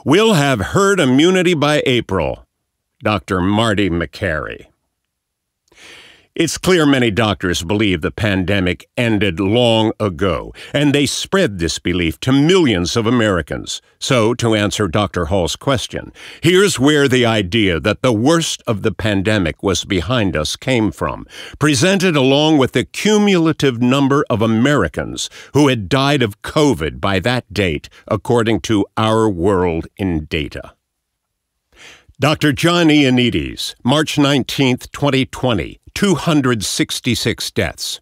We'll have herd immunity by April. Dr. Marty McCary. It's clear many doctors believe the pandemic ended long ago, and they spread this belief to millions of Americans. So, to answer Dr. Hall's question, here's where the idea that the worst of the pandemic was behind us came from, presented along with the cumulative number of Americans who had died of COVID by that date, according to Our World in Data. Dr. John Ioannidis, March 19, 2020, 266 deaths.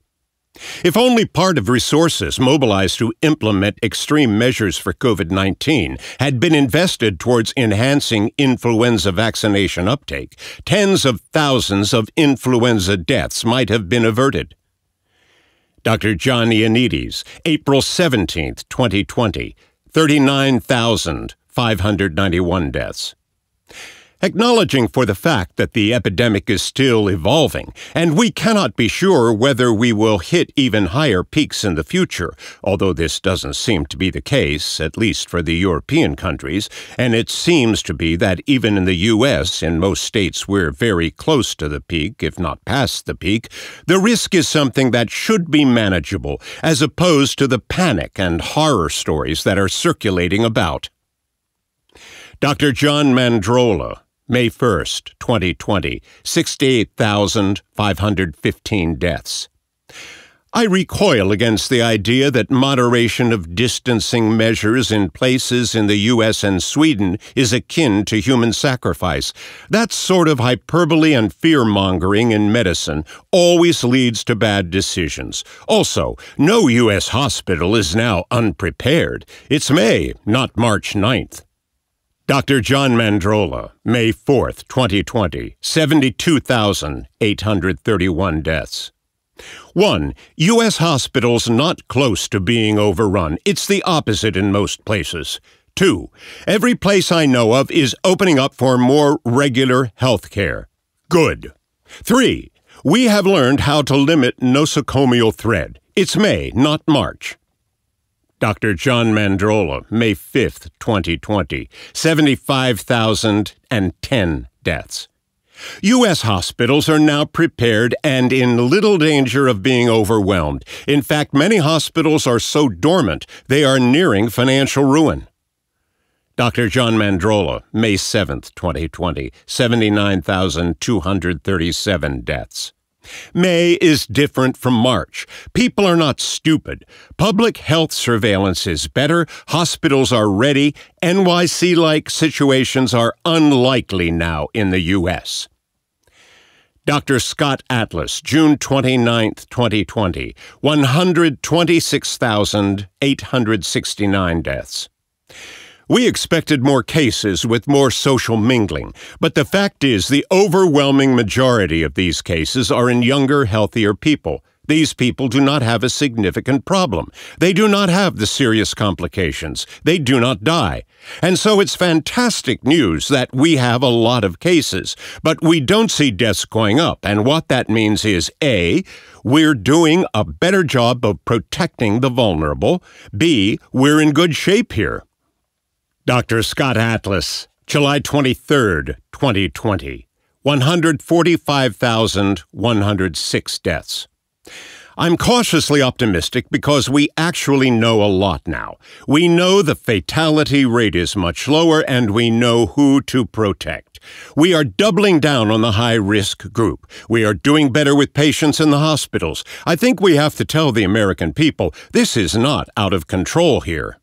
If only part of resources mobilized to implement extreme measures for COVID-19 had been invested towards enhancing influenza vaccination uptake, tens of thousands of influenza deaths might have been averted. Dr. John Ioannidis, April 17, 2020, 39,591 deaths. Acknowledging for the fact that the epidemic is still evolving, and we cannot be sure whether we will hit even higher peaks in the future, although this doesn't seem to be the case, at least for the European countries, and it seems to be that even in the U.S., in most states we're very close to the peak, if not past the peak, the risk is something that should be manageable, as opposed to the panic and horror stories that are circulating about. Dr. John Mandrola, May 1st, 2020, 68,515 deaths. I recoil against the idea that moderation of distancing measures in places in the U.S. and Sweden is akin to human sacrifice. That sort of hyperbole and fear-mongering in medicine always leads to bad decisions. Also, no U.S. hospital is now unprepared. It's May, not March 9th. Dr. John Mandrola, May 4th, 2020, 72,831 deaths. 1. U.S. hospitals not close to being overrun. It's the opposite in most places. 2. Every place I know of is opening up for more regular health care. Good. 3. We have learned how to limit nosocomial thread. It's May, not March. Dr. John Mandrola, May 5th, 2020, 75,010 deaths. U.S. hospitals are now prepared and in little danger of being overwhelmed. In fact, many hospitals are so dormant they are nearing financial ruin. Dr. John Mandrola, May 7th, 2020, 79,237 deaths. May is different from March. People are not stupid. Public health surveillance is better. Hospitals are ready. NYC-like situations are unlikely now in the U.S. Dr. Scott Atlas, June 29, 2020, 126,869 deaths. We expected more cases with more social mingling, but the fact is the overwhelming majority of these cases are in younger, healthier people. These people do not have a significant problem. They do not have the serious complications. They do not die. And so it's fantastic news that we have a lot of cases, but we don't see deaths going up. And what that means is, A, we're doing a better job of protecting the vulnerable. B, we're in good shape here. Dr. Scott Atlas, July 23, 2020, 145,106 deaths. I'm cautiously optimistic because we actually know a lot now. We know the fatality rate is much lower, and we know who to protect. We are doubling down on the high-risk group. We are doing better with patients in the hospitals. I think we have to tell the American people this is not out of control here.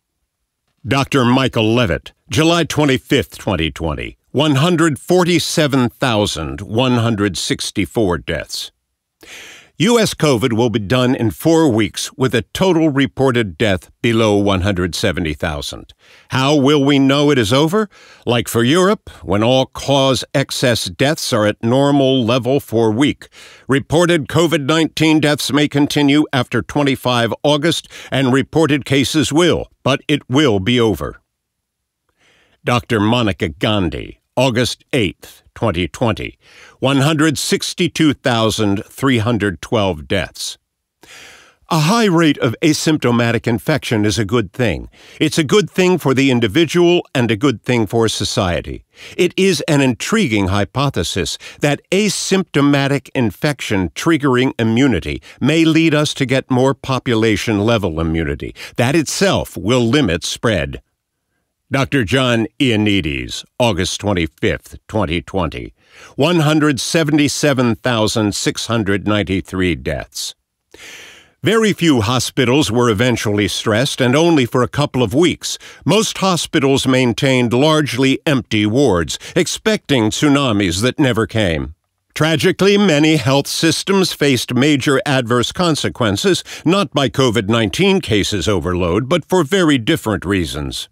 Dr. Michael Levitt, July 25, 2020, 147,164 deaths. U.S. COVID will be done in 4 weeks with a total reported death below 170,000. How will we know it is over? Like for Europe, when all-cause excess deaths are at normal level for a week. Reported COVID-19 deaths may continue after 25 August, and reported cases will, but it will be over. Dr. Monica Gandhi, August 8th, 2020, 162,312 deaths. A high rate of asymptomatic infection is a good thing. It's a good thing for the individual and a good thing for society. It is an intriguing hypothesis that asymptomatic infection triggering immunity may lead us to get more population-level immunity. That itself will limit spread. Dr. John Ioannidis, August 25, 2020. 177,693 deaths. Very few hospitals were eventually stressed, and only for a couple of weeks. Most hospitals maintained largely empty wards, expecting tsunamis that never came. Tragically, many health systems faced major adverse consequences, not by COVID-19 cases overload, but for very different reasons.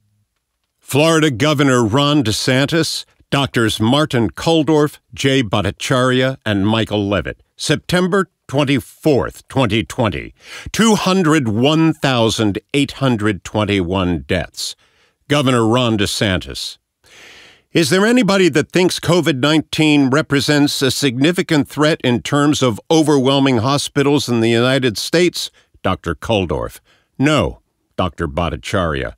Florida Governor Ron DeSantis, Doctors Martin Kulldorff, Jay Bhattacharya, and Michael Levitt, September 24, 2020, 201,821 deaths. Governor Ron DeSantis. Is there anybody that thinks COVID-19 represents a significant threat in terms of overwhelming hospitals in the United States? Dr. Kulldorff. No, Dr. Bhattacharya.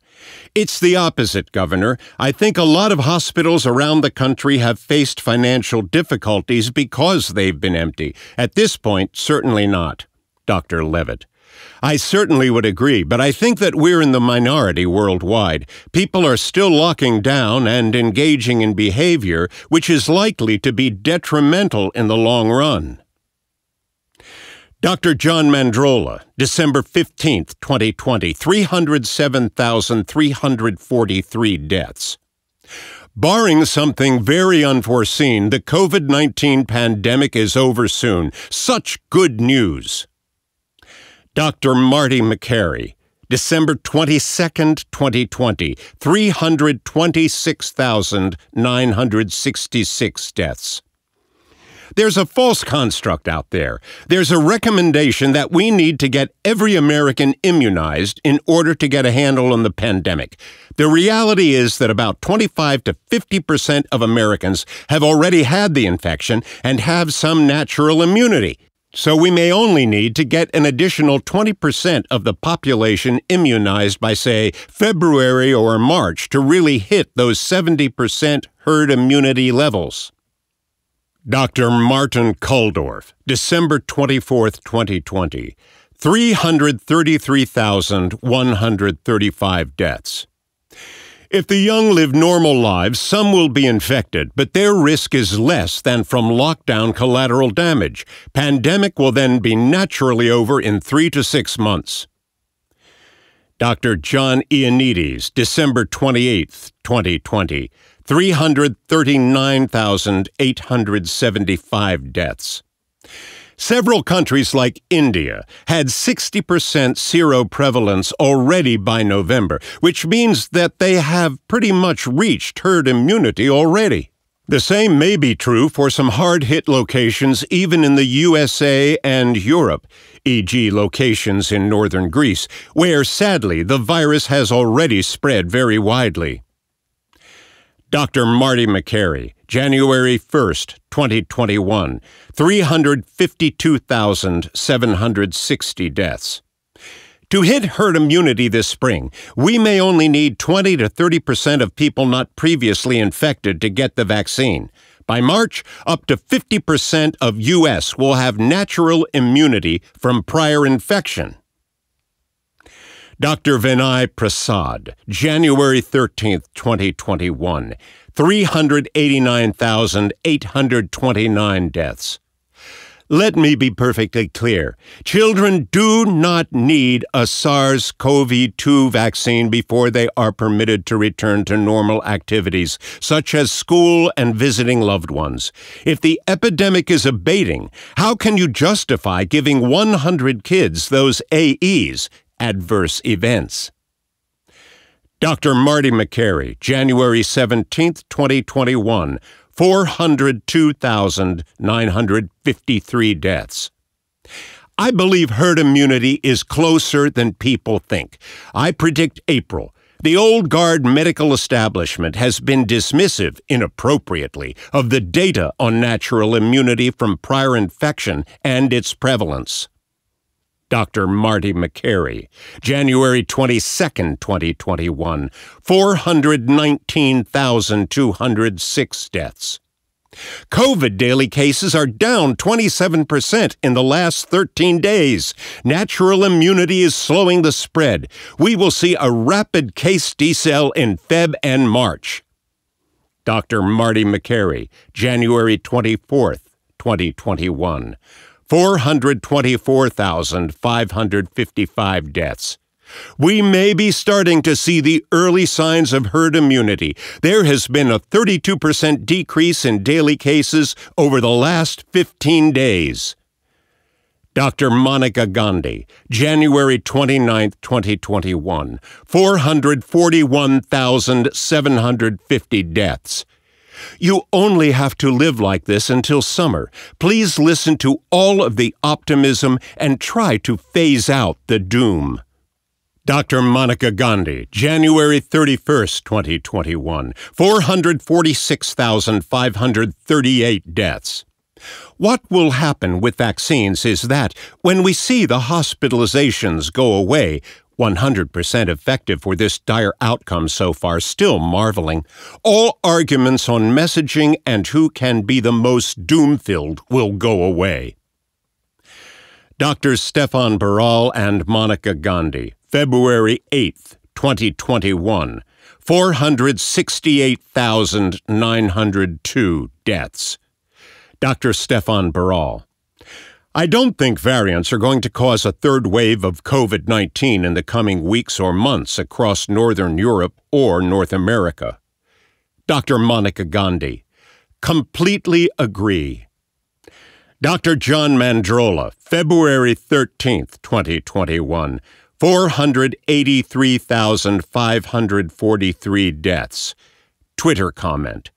It's the opposite, Governor. I think a lot of hospitals around the country have faced financial difficulties because they've been empty. At this point, certainly not. Dr. Levitt. I certainly would agree, but I think that we're in the minority worldwide. People are still locking down and engaging in behavior which is likely to be detrimental in the long run. Dr. John Mandrola, December 15, 2020, 307,343 deaths. Barring something very unforeseen, the COVID-19 pandemic is over soon. Such good news. Dr. Marty McCary, December 22, 2020, 326,966 deaths. There's a false construct out there. There's a recommendation that we need to get every American immunized in order to get a handle on the pandemic. The reality is that about 25 to 50% of Americans have already had the infection and have some natural immunity. So we may only need to get an additional 20% of the population immunized by, say, February or March to really hit those 70% herd immunity levels. Dr. Martin Kulldorff, December 24, 2020, 333,135 deaths. If the young live normal lives, some will be infected, but their risk is less than from lockdown collateral damage. Pandemic will then be naturally over in 3 to 6 months. Dr. John Ioannidis, December 28, 2020, 339,875 deaths. Several countries like India had 60% seroprevalence already by November, which means that they have pretty much reached herd immunity already. The same may be true for some hard-hit locations even in the USA and Europe, e.g. locations in northern Greece, where sadly the virus has already spread very widely. Dr. Marty McCary, January 1st, 2021, 352,760 deaths. To hit herd immunity this spring, we may only need 20 to 30% of people not previously infected to get the vaccine. By March, up to 50% of U.S. will have natural immunity from prior infection. Dr. Vinay Prasad, January 13, 2021, 389,829 deaths. Let me be perfectly clear. Children do not need a SARS-CoV-2 vaccine before they are permitted to return to normal activities, such as school and visiting loved ones. If the epidemic is abating, how can you justify giving 100 kids those AEs, adverse events? Dr. Marty McCary, January 17, 2021, 402,953 deaths. I believe herd immunity is closer than people think. I predict April. The old guard medical establishment has been dismissive, inappropriately, of the data on natural immunity from prior infection and its prevalence. Dr. Marty McCary, January 22, 2021, 419,206 deaths. COVID daily cases are down 27% in the last 13 days. Natural immunity is slowing the spread. We will see a rapid case decel in Feb and March. Dr. Marty McCary, January 24, 2021, 424,555 deaths. We may be starting to see the early signs of herd immunity. There has been a 32% decrease in daily cases over the last 15 days. Dr. Monica Gandhi, January 29, 2021, 441,750 deaths. You only have to live like this until summer. Please listen to all of the optimism and try to phase out the doom. Dr. Monica Gandhi, January 31, 2021, 446,538 deaths. What will happen with vaccines is that when we see the hospitalizations go away, 100% effective for this dire outcome so far, still marveling, all arguments on messaging and who can be the most doom-filled will go away. Drs. Stefan Baral and Monica Gandhi, February 8, 2021, 468,902 deaths. Dr. Stefan Baral, I don't think variants are going to cause a third wave of COVID-19 in the coming weeks or months across Northern Europe or North America. Dr. Monica Gandhi, completely agree. Dr. John Mandrola, February 13, 2021, 483,543 deaths. Twitter comment.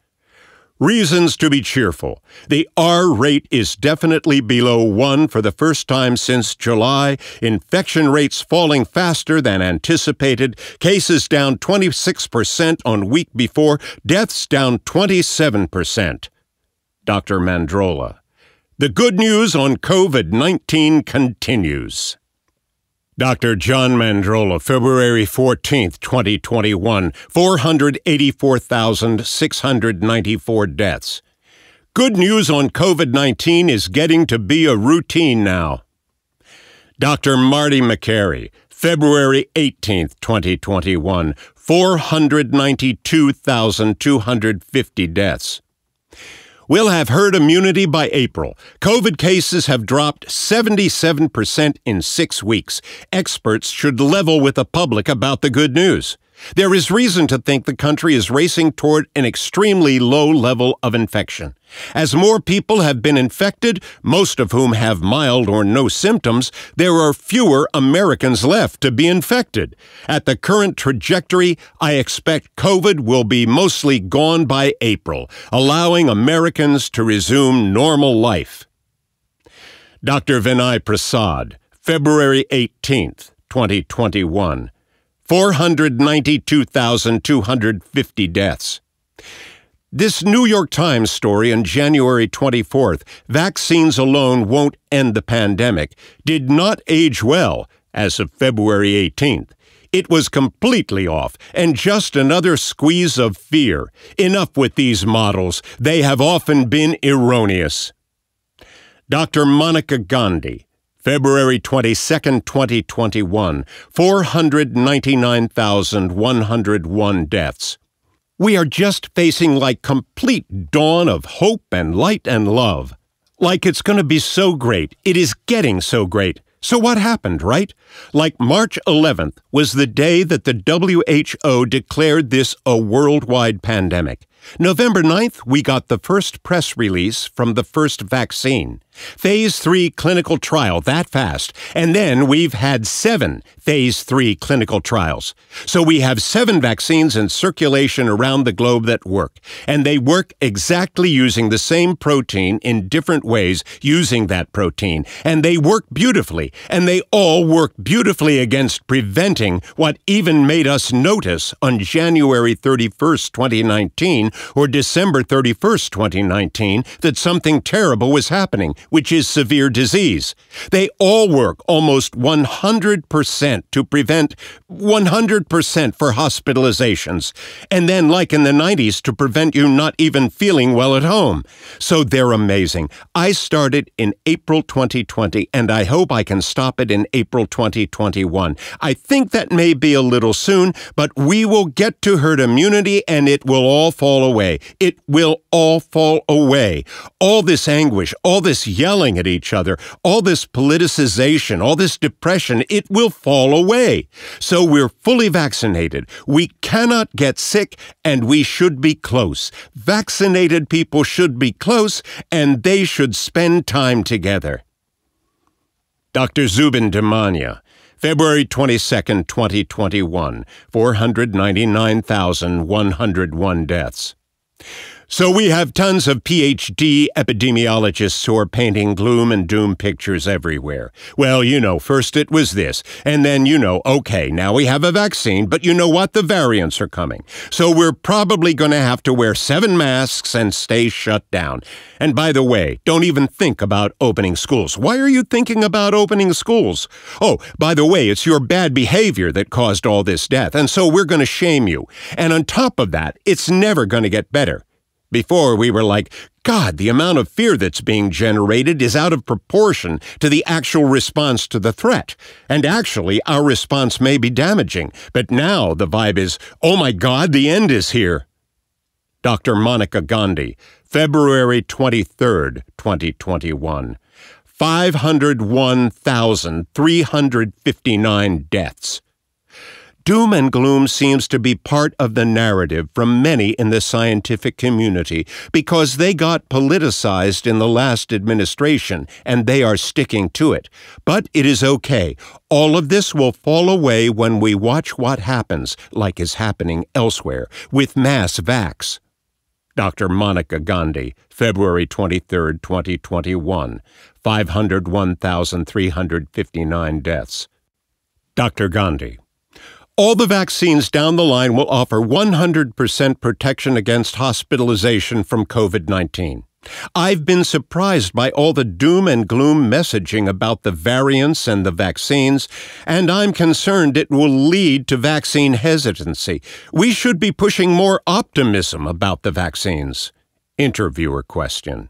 Reasons to be cheerful. The R rate is definitely below 1 for the first time since July. Infection rates falling faster than anticipated. Cases down 26% on week before. Deaths down 27%. Dr. Mandrola. The good news on COVID-19 continues. Dr. John Mandrola, February 14, 2021, 484,694 deaths. Good news on COVID-19 is getting to be a routine now. Dr. Marty McCary, February 18, 2021, 492,250 deaths. We'll have herd immunity by April. COVID cases have dropped 77% in 6 weeks. Experts should level with the public about the good news. There is reason to think the country is racing toward an extremely low level of infection. As more people have been infected, most of whom have mild or no symptoms, there are fewer Americans left to be infected. At the current trajectory, I expect COVID will be mostly gone by April, allowing Americans to resume normal life. Dr. Vinay Prasad, February 18, 2021. 492,250 deaths. This New York Times story on January 24th, vaccines alone won't end the pandemic, did not age well as of February 18th. It was completely off and just another squeeze of fear. Enough with these models. They have often been erroneous. Dr. Monica Gandhi, February 22, 2021, 499,101 deaths. We are just facing like complete dawn of hope and light and love. Like it's going to be so great. It is getting so great. So what happened, right? Like March 11th was the day that the WHO declared this a worldwide pandemic. November 9th, we got the first press release from the first vaccine. Phase 3 clinical trial that fast. And then we've had 7 Phase 3 clinical trials. So we have 7 vaccines in circulation around the globe that work. And they work exactly using the same protein in different ways using that protein. And they work beautifully. And they all work beautifully against preventing what even made us notice on January 31st, 2019, or December 31st, 2019, that something terrible was happening. which is severe disease. They all work almost 100% to prevent 100% for hospitalizations, and then, like in the 90s, to prevent you not even feeling well at home. So they're amazing. I started in April 2020, and I hope I can stop it in April 2021. I think that may be a little soon, but we will get to herd immunity, and it will all fall away. It will all fall away. All this anguish, all this yelling at each other, all this politicization, all this depression, it will fall away. So we're fully vaccinated. We cannot get sick, and we should be close. Vaccinated people should be close, and they should spend time together. Dr. Zubin Damania, February 22, 2021, 499,101 deaths. So we have tons of PhD epidemiologists who are painting gloom and doom pictures everywhere. Well, first it was this, and then, okay, now we have a vaccine, but you know what? The variants are coming. So we're probably going to have to wear 7 masks and stay shut down. And by the way, don't even think about opening schools. Why are you thinking about opening schools? Oh, by the way, it's your bad behavior that caused all this death, and so we're going to shame you. And on top of that, it's never going to get better. Before, we were like, God, the amount of fear that's being generated is out of proportion to the actual response to the threat. And actually, our response may be damaging. But now the vibe is, oh my God, the end is here. Dr. Monica Gandhi, February 23, 2021. 501,359 deaths. Doom and gloom seems to be part of the narrative from many in the scientific community because they got politicized in the last administration, and they are sticking to it. But it is okay. All of this will fall away when we watch what happens, like is happening elsewhere, with mass vax. Dr. Monica Gandhi, February 23, 2021, 501,359 deaths. Dr. Gandhi. All the vaccines down the line will offer 100% protection against hospitalization from COVID-19. I've been surprised by all the doom and gloom messaging about the variants and the vaccines, and I'm concerned it will lead to vaccine hesitancy. We should be pushing more optimism about the vaccines. Interviewer question.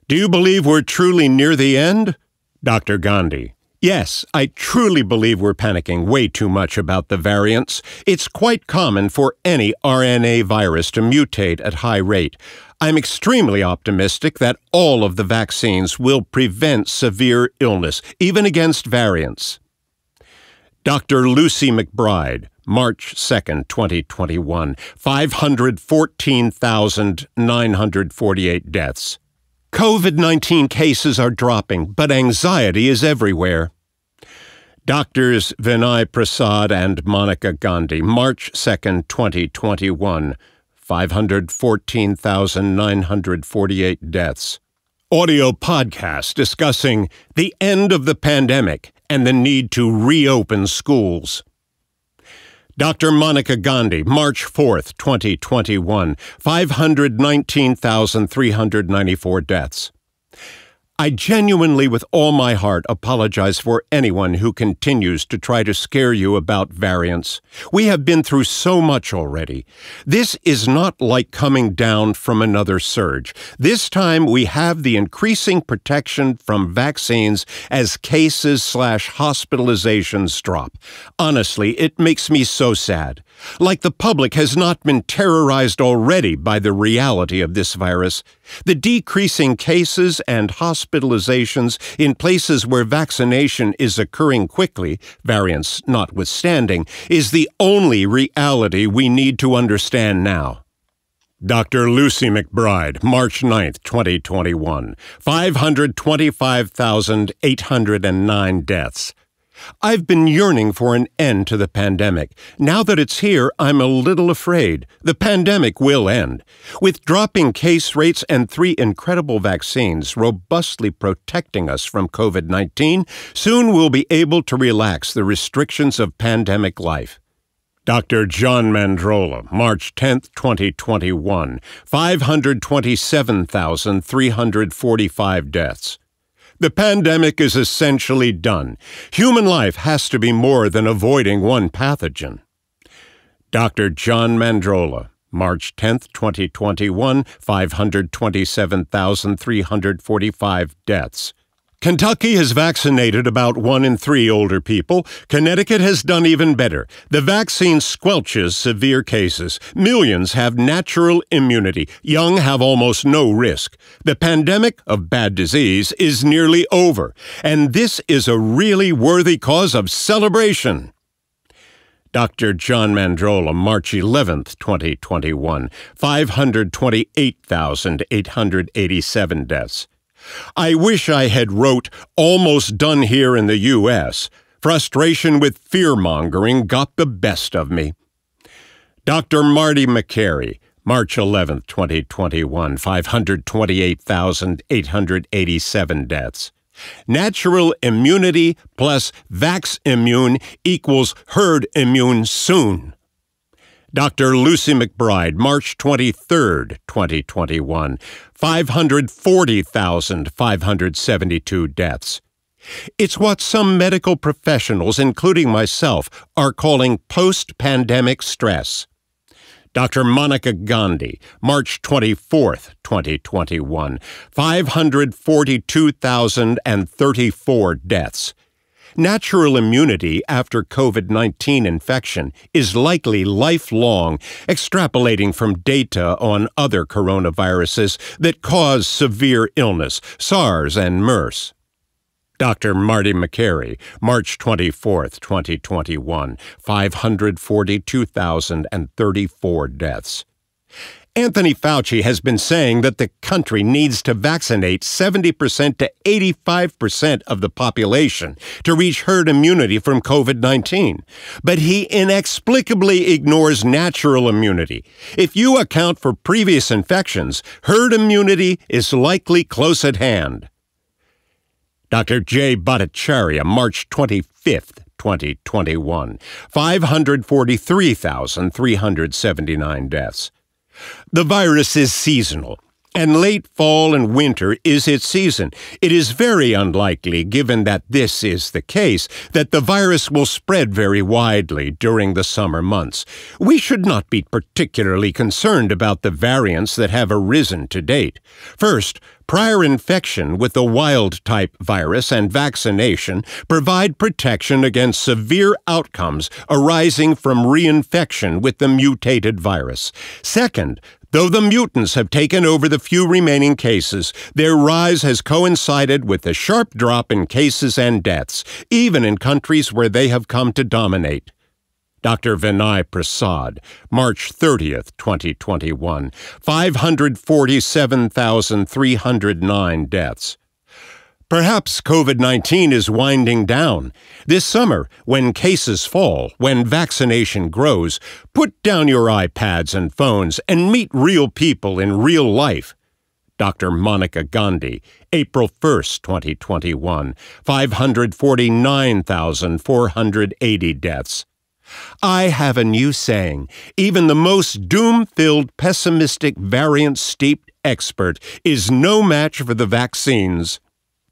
Do you believe we're truly near the end? Dr. Gandhi. Yes, I truly believe we're panicking way too much about the variants. It's quite common for any RNA virus to mutate at high rate. I'm extremely optimistic that all of the vaccines will prevent severe illness, even against variants. Dr. Lucy McBride, March 2, 2021, 514,948 deaths. COVID-19 cases are dropping, but anxiety is everywhere. Doctors Vinay Prasad and Monica Gandhi, March 2, 2021, 514,948 deaths. Audio podcast discussing the end of the pandemic and the need to reopen schools. Dr. Monica Gandhi, March 4th, 2021, 519,394 deaths. I genuinely, with all my heart, apologize for anyone who continues to try to scare you about variants. We have been through so much already. This is not like coming down from another surge. This time we have the increasing protection from vaccines as cases/hospitalizations drop. Honestly, it makes me so sad. Like the public has not been terrorized already by the reality of this virus. The decreasing cases and hospitalizations in places where vaccination is occurring quickly, variants notwithstanding, is the only reality we need to understand now. Dr. Lucy McBride, March 9, 2021, 525,809 deaths. I've been yearning for an end to the pandemic. Now that it's here, I'm a little afraid. The pandemic will end. With dropping case rates and 3 incredible vaccines robustly protecting us from COVID-19, soon we'll be able to relax the restrictions of pandemic life. Dr. John Mandrola, March 10, 2021, 527,345 deaths. The pandemic is essentially done. Human life has to be more than avoiding one pathogen. Dr. John Mandrola, March 10, 2021, 527,345 deaths. Kentucky has vaccinated about 1 in 3 older people. Connecticut has done even better. The vaccine squelches severe cases. Millions have natural immunity. Young have almost no risk. The pandemic of bad disease is nearly over, and this is a really worthy cause of celebration. Dr. John Mandrola, March 11, 2021, 528,887 deaths. I wish I had wrote almost done here in the U.S. Frustration with fear-mongering got the best of me. Dr. Marty McCary, March 11, 2021, 528,887 deaths. Natural immunity plus vax immune equals herd immune soon. Dr. Lucy McBride, March 23, 2021, 540,572 deaths. It's what some medical professionals, including myself, are calling post-pandemic stress. Dr. Monica Gandhi, March 24, 2021, 542,034 deaths. Natural immunity after COVID-19 infection is likely lifelong, extrapolating from data on other coronaviruses that cause severe illness, SARS and MERS. Dr. Marty McCary, March 24, 2021, 542,034 deaths. Anthony Fauci has been saying that the country needs to vaccinate 70% to 85% of the population to reach herd immunity from COVID-19. But he inexplicably ignores natural immunity. If you account for previous infections, herd immunity is likely close at hand. Dr. Jay Bhattacharya, March 25, 2021, 543,379 deaths. The virus is seasonal, and late fall and winter is its season. It is very unlikely, given that this is the case, that the virus will spread very widely during the summer months. We should not be particularly concerned about the variants that have arisen to date. First, prior infection with the wild-type virus and vaccination provide protection against severe outcomes arising from reinfection with the mutated virus. Second, though the mutants have taken over the few remaining cases, their rise has coincided with a sharp drop in cases and deaths, even in countries where they have come to dominate. Dr. Vinay Prasad, March 30, 2021, 547,309 deaths. Perhaps COVID-19 is winding down. This summer, when cases fall, when vaccination grows, put down your iPads and phones and meet real people in real life. Dr. Monica Gandhi, April 1, 2021, 549,480 deaths. I have a new saying. Even the most doom-filled, pessimistic, variant-steeped expert is no match for the vaccines.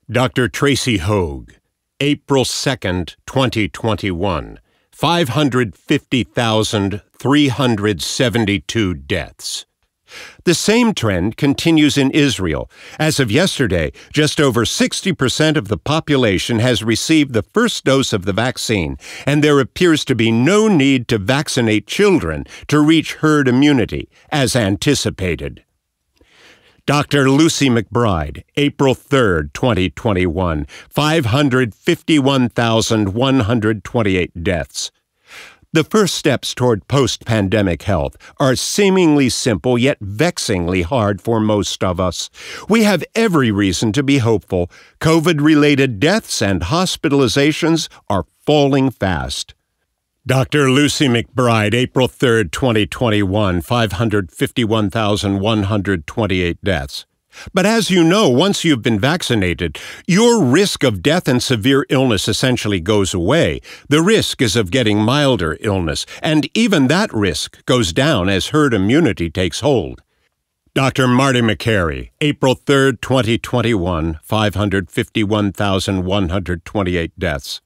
Dr. Tracy Hogue, April 2, 2021, 550,372 deaths. The same trend continues in Israel. As of yesterday, just over 60% of the population has received the first dose of the vaccine, and there appears to be no need to vaccinate children to reach herd immunity, as anticipated. Dr. Lucy McBride, April 3, 2021, 551,128 deaths. The first steps toward post-pandemic health are seemingly simple yet vexingly hard for most of us. We have every reason to be hopeful. COVID-related deaths and hospitalizations are falling fast. Dr. Lucy McBride, April 3, 2021, 551,128 deaths. But as you know, once you've been vaccinated, your risk of death and severe illness essentially goes away. The risk is of getting milder illness, and even that risk goes down as herd immunity takes hold. Dr. Marty McCary, April 3rd, 2021, 551,128 deaths.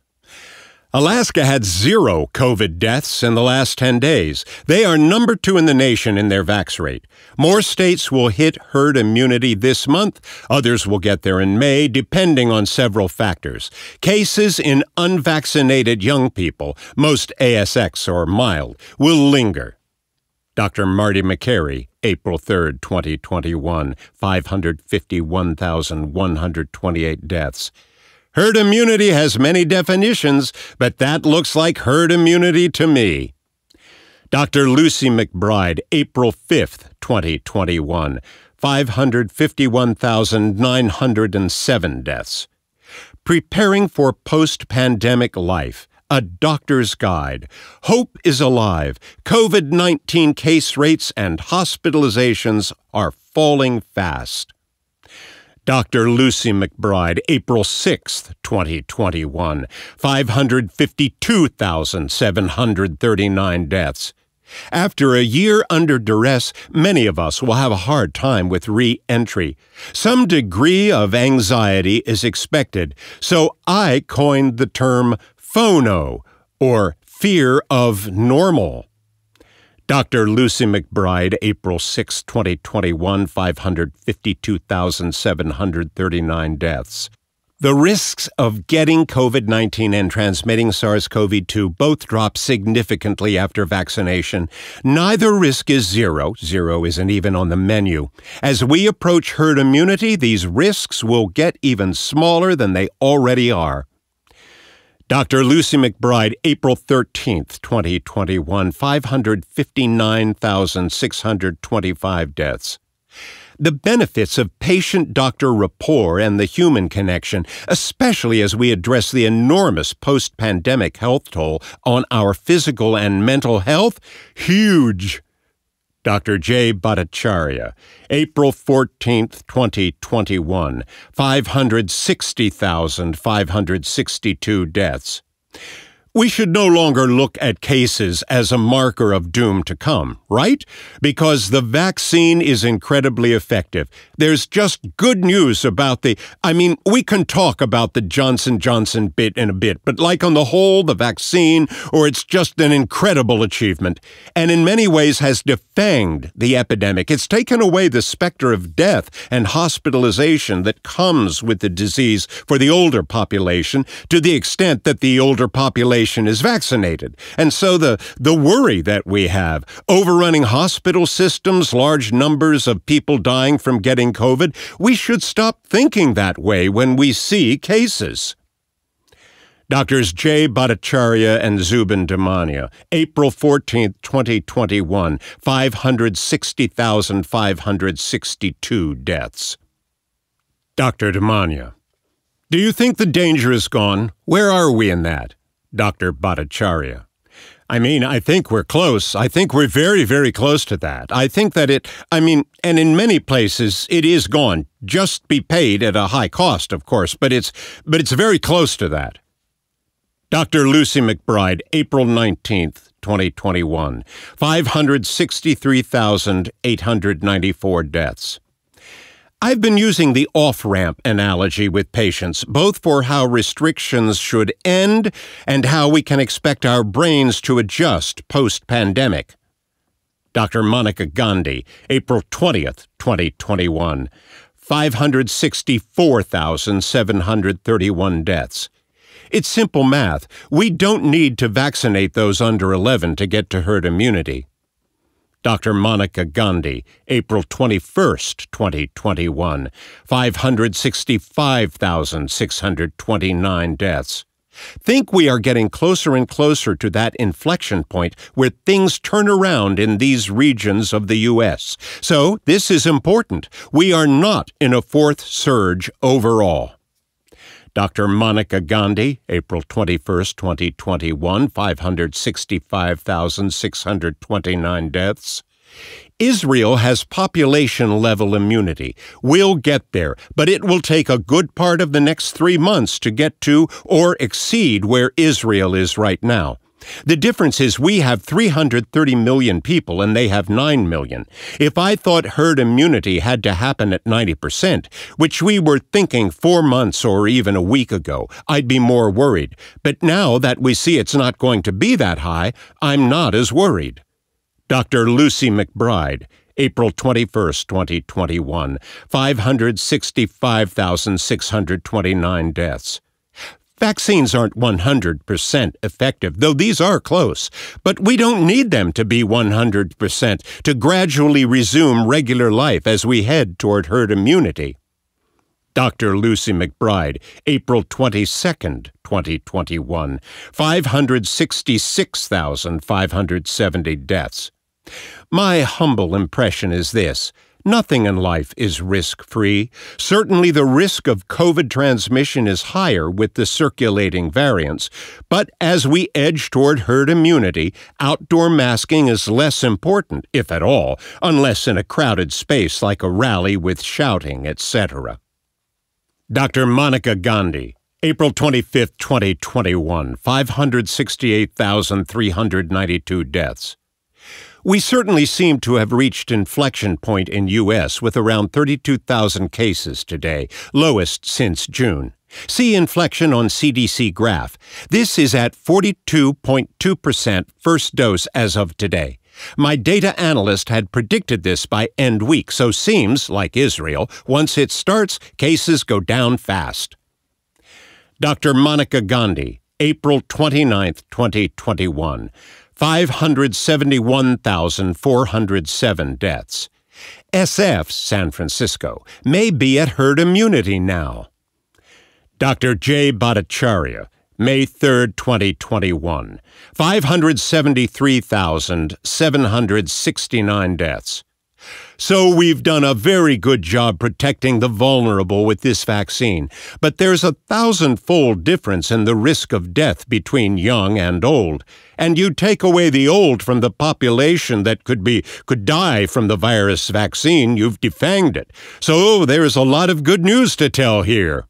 Alaska had 0 COVID deaths in the last 10 days. They are number 2 in the nation in their vax rate. More states will hit herd immunity this month. Others will get there in May, depending on several factors. Cases in unvaccinated young people, most ASX or mild, will linger. Dr. Marty McCary, April 3rd, 2021, 551,128 deaths. Herd immunity has many definitions, but that looks like herd immunity to me. Dr. Lucy McBride, April 5th, 2021, 551,907 deaths. Preparing for post-pandemic life. A doctor's guide. Hope is alive. COVID-19 case rates and hospitalizations are falling fast. Dr. Lucy McBride, April 6th, 2021, 552,739 deaths. After a year under duress, many of us will have a hard time with re-entry. Some degree of anxiety is expected, so I coined the term FONO, or fear of normal. Dr. Lucy McBride, April 6, 2021, 552,739 deaths. The risks of getting COVID-19 and transmitting SARS-CoV-2 both drop significantly after vaccination. Neither risk is zero. Zero isn't even on the menu. As we approach herd immunity, these risks will get even smaller than they already are. Dr. Lucy McBride, April 13th, 2021, 559,625 deaths. The benefits of patient-doctor rapport and the human connection, especially as we address the enormous post-pandemic health toll on our physical and mental health, huge. Dr. J. Bhattacharya, April 14th, 2021, 560,562 deaths. We should no longer look at cases as a marker of doom to come, right? Because the vaccine is incredibly effective. There's just good news about we can talk about the Johnson & Johnson bit in a bit, but like on the whole, the vaccine, or it's just an incredible achievement, and in many ways has defanged the epidemic. It's taken away the specter of death and hospitalization that comes with the disease for the older population, to the extent that the older population is vaccinated. And so the worry that we have, overrunning hospital systems, large numbers of people dying from getting COVID, we should stop thinking that way when we see cases. Doctors J. Bhattacharya and Zubin Damania, April 14th, 2021, 560,562 deaths. Dr. Damania, do you think the danger is gone? Where are we in that? Dr. Bhattacharya, I think we're close. I think we're very, very close to that. I think that and in many places it is gone. Just be paid at a high cost, of course, but it's very close to that. Dr. Lucy McBride, April 19th, 2021, 563,894 deaths. I've been using the off-ramp analogy with patients, both for how restrictions should end and how we can expect our brains to adjust post-pandemic. Dr. Monica Gandhi, April 20th, 2021, 564,731 deaths. It's simple math. We don't need to vaccinate those under 11 to get to herd immunity. Dr. Monica Gandhi, April 21st, 2021, 565,629 deaths. Think we are getting closer and closer to that inflection point where things turn around in these regions of the U.S. So this is important. We are not in a fourth surge overall. Dr. Monica Gandhi, April 21st, 2021, 565,629 deaths. Israel has population-level immunity. We'll get there, but it will take a good part of the next 3 months to get to or exceed where Israel is right now. The difference is we have 330 million people and they have 9 million. If I thought herd immunity had to happen at 90%, which we were thinking 4 months or even a week ago, I'd be more worried. But now that we see it's not going to be that high, I'm not as worried. Dr. Lucy McBride, April 21, 2021, 565,629 deaths. Vaccines aren't 100% effective, though these are close, but we don't need them to be 100% to gradually resume regular life as we head toward herd immunity. Dr. Lucy McBride, April 22, 2021, 566,570 deaths. My humble impression is this. Nothing in life is risk-free. Certainly the risk of COVID transmission is higher with the circulating variants, but as we edge toward herd immunity, outdoor masking is less important, if at all, unless in a crowded space like a rally with shouting, etc. Dr. Monica Gandhi, April 25, 2021, 568,392 deaths. We certainly seem to have reached inflection point in U.S. with around 32,000 cases today, lowest since June. See inflection on CDC graph. This is at 42.2% first dose as of today. My data analyst had predicted this by end week, so seems, like Israel, once it starts, cases go down fast. Dr. Monica Gandhi, April 29, 2021. 571,407 deaths. SF, San Francisco, may be at herd immunity now. Dr. J. Bhattacharya, May 3, 2021, 573,769 deaths. So we've done a very good job protecting the vulnerable with this vaccine, but there's a 1,000-fold difference in the risk of death between young and old. And you take away the old from the population that could die from the virus vaccine, you've defanged it. So there's a lot of good news to tell here.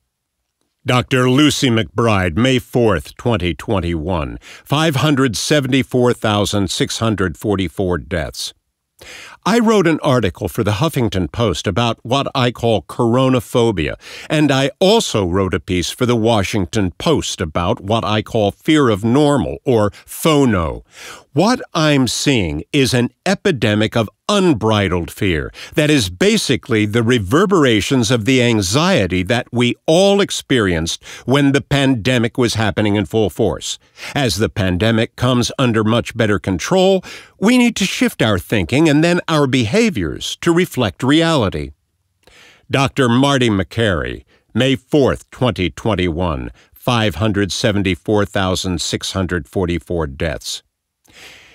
Dr. Lucy McBride, May 4, 2021, 574,644 deaths. I wrote an article for the Huffington Post about what I call coronaphobia, and I also wrote a piece for the Washington Post about what I call fear of normal, or phono. What I'm seeing is an epidemic of unbridled fear that is basically the reverberations of the anxiety that we all experienced when the pandemic was happening in full force. As the pandemic comes under much better control, we need to shift our thinking and then our behaviors to reflect reality. Dr. Marty McCary, May 4, 2021, 574,644 deaths.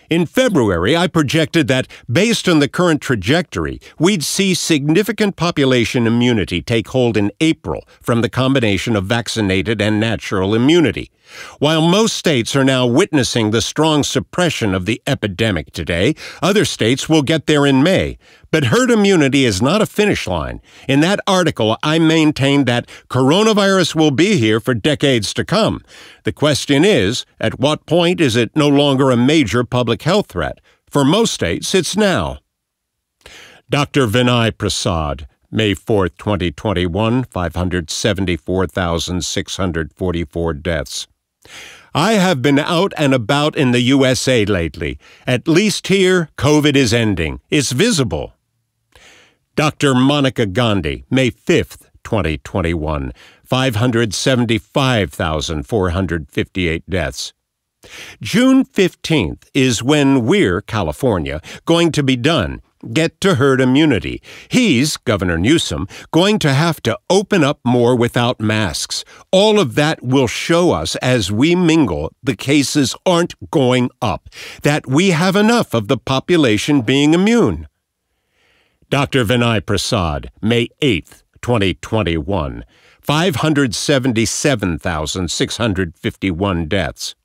In February, I projected that, based on the current trajectory, we'd see significant population immunity take hold in April from the combination of vaccinated and natural immunity. While most states are now witnessing the strong suppression of the epidemic today, other states will get there in May. But herd immunity is not a finish line. In that article, I maintained that coronavirus will be here for decades to come. The question is, at what point is it no longer a major public health threat? For most states, it's now. Dr. Vinay Prasad, May 4, 2021, 574,644 deaths. I have been out and about in the USA lately. At least here, COVID is ending. It's visible. Dr. Monica Gandhi, May 5, 2021, 575,458 deaths. June 15th is when we're, California, going to be done. Get to herd immunity. He's, Governor Newsom, going to have to open up more without masks. All of that will show us as we mingle the cases aren't going up, that we have enough of the population being immune. Dr. Vinay Prasad, May 8, 2021, 577,651 deaths.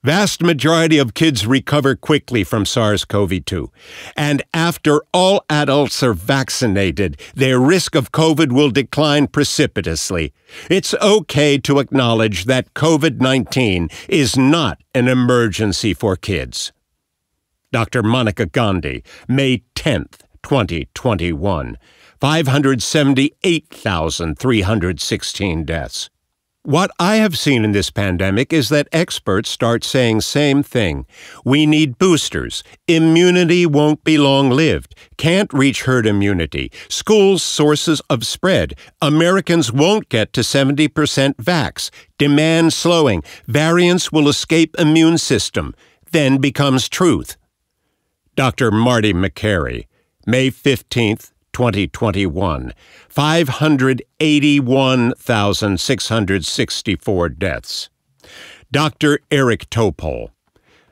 Vast majority of kids recover quickly from SARS-CoV-2. And after all adults are vaccinated, their risk of COVID will decline precipitously. It's okay to acknowledge that COVID-19 is not an emergency for kids. Dr. Monica Gandhi, May 10th, 2021. 578,316 deaths. What I have seen in this pandemic is that experts start saying same thing. We need boosters. Immunity won't be long-lived. Can't reach herd immunity. Schools sources of spread. Americans won't get to 70% vax. Demand slowing. Variants will escape immune system. Then becomes truth. Dr. Marty McCary, May 15th, 2021, 581,664 deaths. Dr. Eric Topol,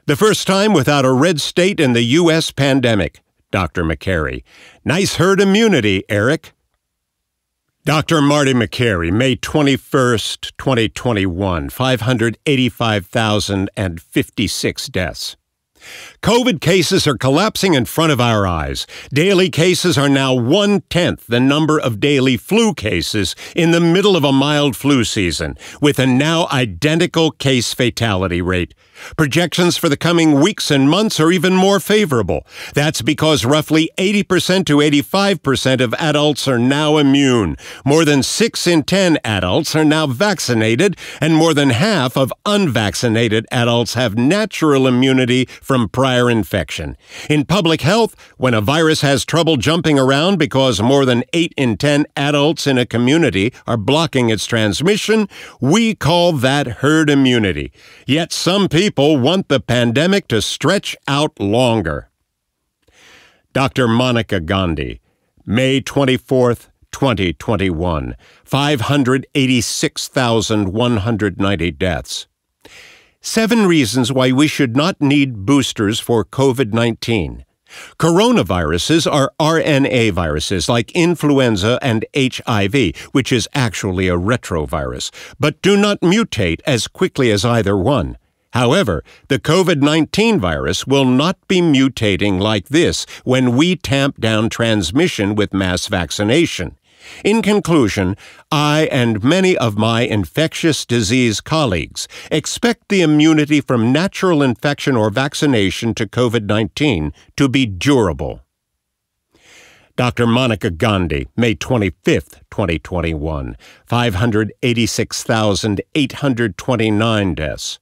the first time without a red state in the U.S. pandemic. Dr. McCary, nice herd immunity, Eric. Dr. Marty McCary, May 21st, 2021, 585,056 deaths. COVID cases are collapsing in front of our eyes. Daily cases are now 1/10 the number of daily flu cases in the middle of a mild flu season, with a now identical case fatality rate. Projections for the coming weeks and months are even more favorable. That's because roughly 80% to 85% of adults are now immune. More than 6 in 10 adults are now vaccinated, and more than half of unvaccinated adults have natural immunity from prior infection. In public health, when a virus has trouble jumping around because more than 8 in 10 adults in a community are blocking its transmission, we call that herd immunity. Yet some people want the pandemic to stretch out longer. Dr. Monica Gandhi, May 24th, 2021, 586,190 deaths. 7 reasons why we should not need boosters for COVID-19. Coronaviruses are RNA viruses like influenza and HIV, which is actually a retrovirus, but do not mutate as quickly as either one. However, the COVID-19 virus will not be mutating like this when we tamp down transmission with mass vaccination. In conclusion, I and many of my infectious disease colleagues expect the immunity from natural infection or vaccination to COVID-19 to be durable. Dr. Monica Gandhi, May 25th, 2021, 586,829 deaths.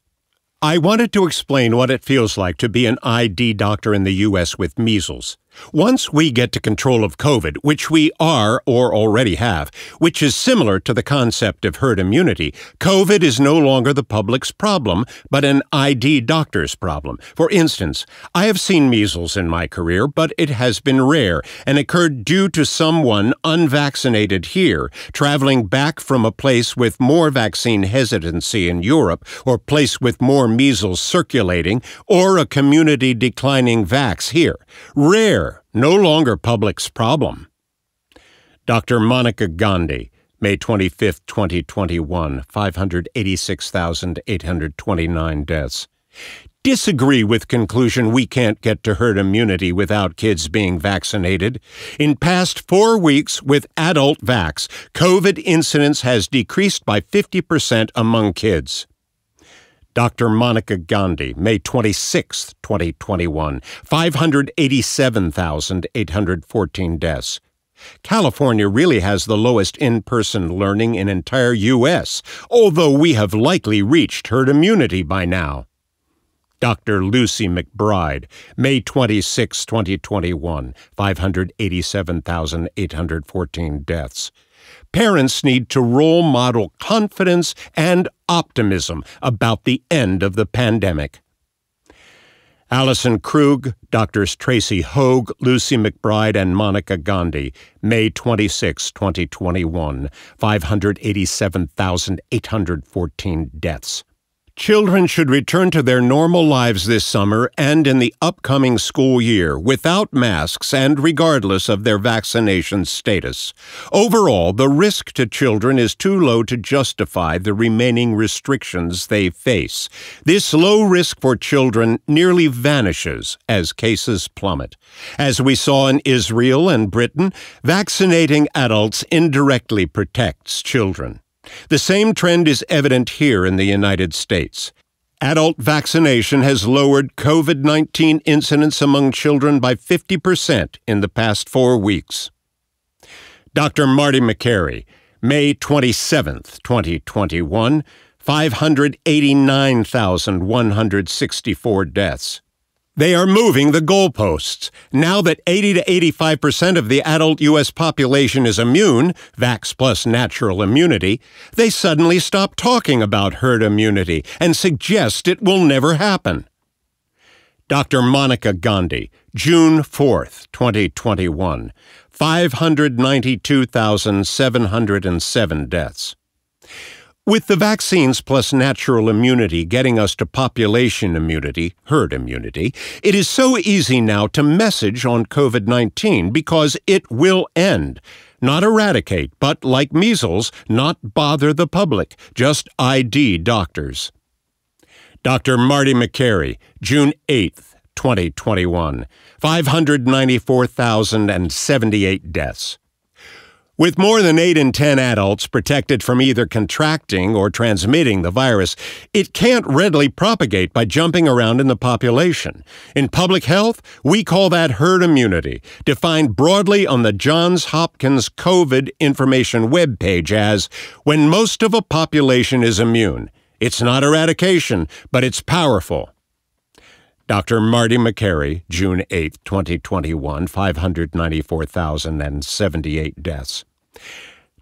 I wanted to explain what it feels like to be an ID doctor in the U.S. with measles. Once we get to control of COVID, which we are or already have, which is similar to the concept of herd immunity, COVID is no longer the public's problem, but an ID doctor's problem. For instance, I have seen measles in my career, but it has been rare and occurred due to someone unvaccinated here, traveling back from a place with more vaccine hesitancy in Europe, or place with more measles circulating, or a community declining vax here. Rare. No longer public's problem. Dr. Monica Gandhi, May 25, 2021, 586,829 deaths. Disagree with conclusion we can't get to herd immunity without kids being vaccinated. In past 4 weeks with adult vax, COVID incidence has decreased by 50% among kids. Dr. Monica Gandhi, May 26, 2021, 587,814 deaths. California really has the lowest in-person learning in entire U.S., although we have likely reached herd immunity by now. Dr. Lucy McBride, May 26, 2021, 587,814 deaths. Parents need to role model confidence and optimism about the end of the pandemic. Allison Krug, Drs. Tracy Hogue, Lucy McBride, and Monica Gandhi, May 26, 2021, 587,814 deaths. Children should return to their normal lives this summer and in the upcoming school year without masks and regardless of their vaccination status. Overall, the risk to children is too low to justify the remaining restrictions they face. This low risk for children nearly vanishes as cases plummet. As we saw in Israel and Britain, vaccinating adults indirectly protects children. The same trend is evident here in the United States. Adult vaccination has lowered COVID-19 incidence among children by 50% in the past 4 weeks. Dr. Marty Makary, May 27, 2021, 589,164 deaths. They are moving the goalposts. Now that 80 to 85% of the adult U.S. population is immune, vax plus natural immunity, they suddenly stop talking about herd immunity and suggest it will never happen. Dr. Monica Gandhi, June 4, 2021, 592,707 deaths. With the vaccines plus natural immunity getting us to population immunity, herd immunity, it is so easy now to message on COVID-19 because it will end. Not eradicate, but like measles, not bother the public, just ID doctors. Dr. Marty Makary, June 8, 2021, 594,078 deaths. With more than 8 in 10 adults protected from either contracting or transmitting the virus, it can't readily propagate by jumping around in the population. In public health, we call that herd immunity, defined broadly on the Johns Hopkins COVID information webpage as when most of a population is immune. It's not eradication, but it's powerful. Dr. Marty Makary, June 8, 2021, 594,078 deaths.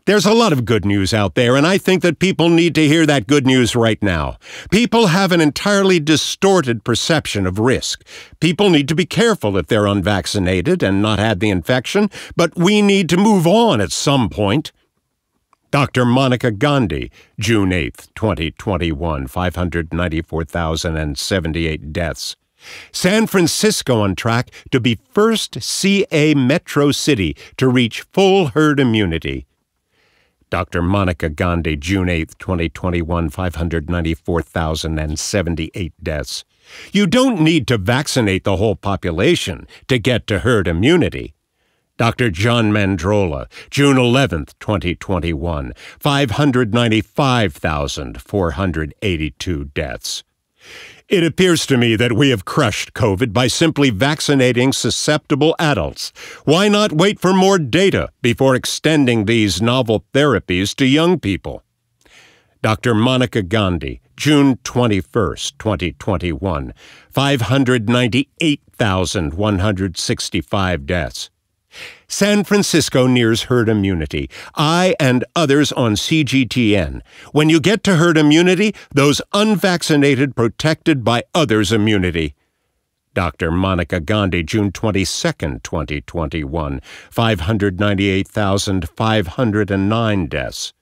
There's a lot of good news out there, and I think that people need to hear that good news right now. People have an entirely distorted perception of risk. People need to be careful if they're unvaccinated and not had the infection, but we need to move on at some point. Dr. Monica Gandhi, June 8, 2021, 594,078 deaths. San Francisco on track to be first CA metro city to reach full herd immunity. Dr. Monica Gandhi, June 8, 2021, 594,078 deaths. You don't need to vaccinate the whole population to get to herd immunity. Dr. John Mandrola, June 11, 2021, 595,482 deaths. It appears to me that we have crushed COVID by simply vaccinating susceptible adults. Why not wait for more data before extending these novel therapies to young people? Dr. Monica Gandhi, June 21, 2021, 598,165 deaths. San Francisco nears herd immunity. I and others on CGTN. When you get to herd immunity, those unvaccinated protected by others' immunity. Dr. Monica Gandhi, June 22, 2021, 598,509 deaths.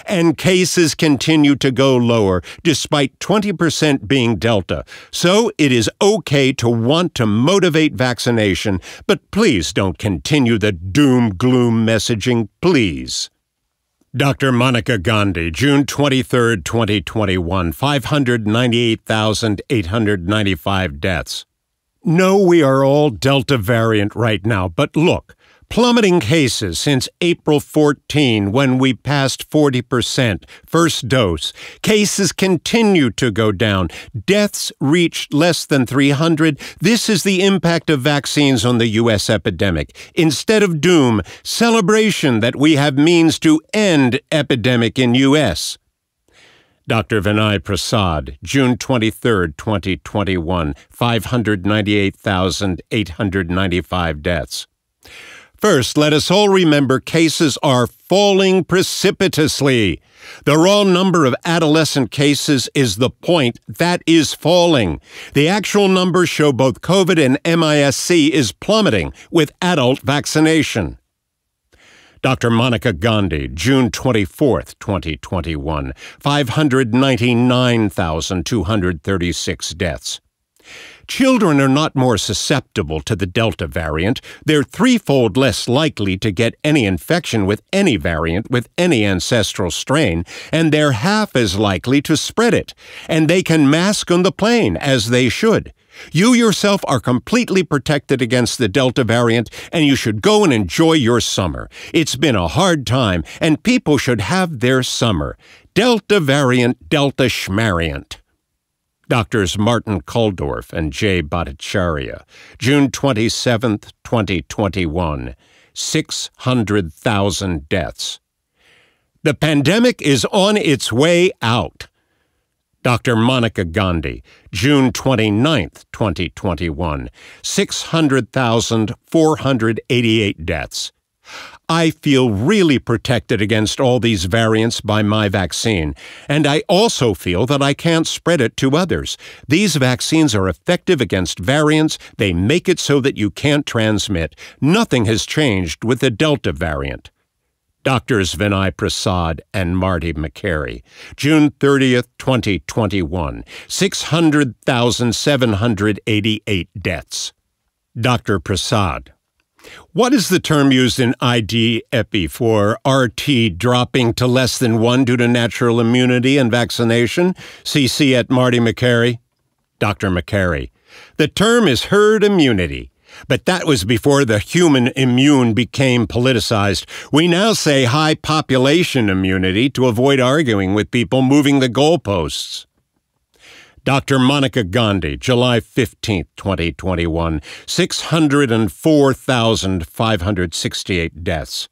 And cases continue to go lower, despite 20% being Delta. So it is okay to want to motivate vaccination, but please don't continue the doom-gloom messaging, please. Dr. Monica Gandhi, June 23, 2021, 598,895 deaths. No, we are all Delta variant right now, but look, plummeting cases since April 14 when we passed 40%, first dose. Cases continue to go down. Deaths reached less than 300. This is the impact of vaccines on the U.S. epidemic. Instead of doom, celebration that we have means to end epidemic in U.S. Dr. Vinay Prasad, June 23, 2021, 598,895 deaths. First, let us all remember cases are falling precipitously. The raw number of adolescent cases is the point that is falling. The actual numbers show both COVID and MIS-C is plummeting with adult vaccination. Dr. Monica Gandhi, June 24, 2021, 599,236 deaths. Children are not more susceptible to the Delta variant. They're threefold less likely to get any infection with any variant with any ancestral strain, and they're half as likely to spread it. And they can mask on the plane, as they should. You yourself are completely protected against the Delta variant, and you should go and enjoy your summer. It's been a hard time, and people should have their summer. Delta variant, Delta schmariant. Doctors Martin Kulldorff and Jay Bhattacharya, June 27, 2021, 600,000 deaths. The pandemic is on its way out. Dr. Monica Gandhi, June 29, 2021, 600,488 deaths. I feel really protected against all these variants by my vaccine, and I also feel that I can't spread it to others. These vaccines are effective against variants. They make it so that you can't transmit. Nothing has changed with the Delta variant. Doctors Vinay Prasad and Marty McCary, June 30, 2021, 600,788 deaths. Dr. Prasad: what is the term used in ID-EPI for RT dropping to less than 1 due to natural immunity and vaccination? CC at Marty McCary. Dr. McCary: the term is herd immunity. But that was before the human immune became politicized. We now say high population immunity to avoid arguing with people moving the goalposts. Dr. Monica Gandhi, July 15, 2021, 604,568 deaths.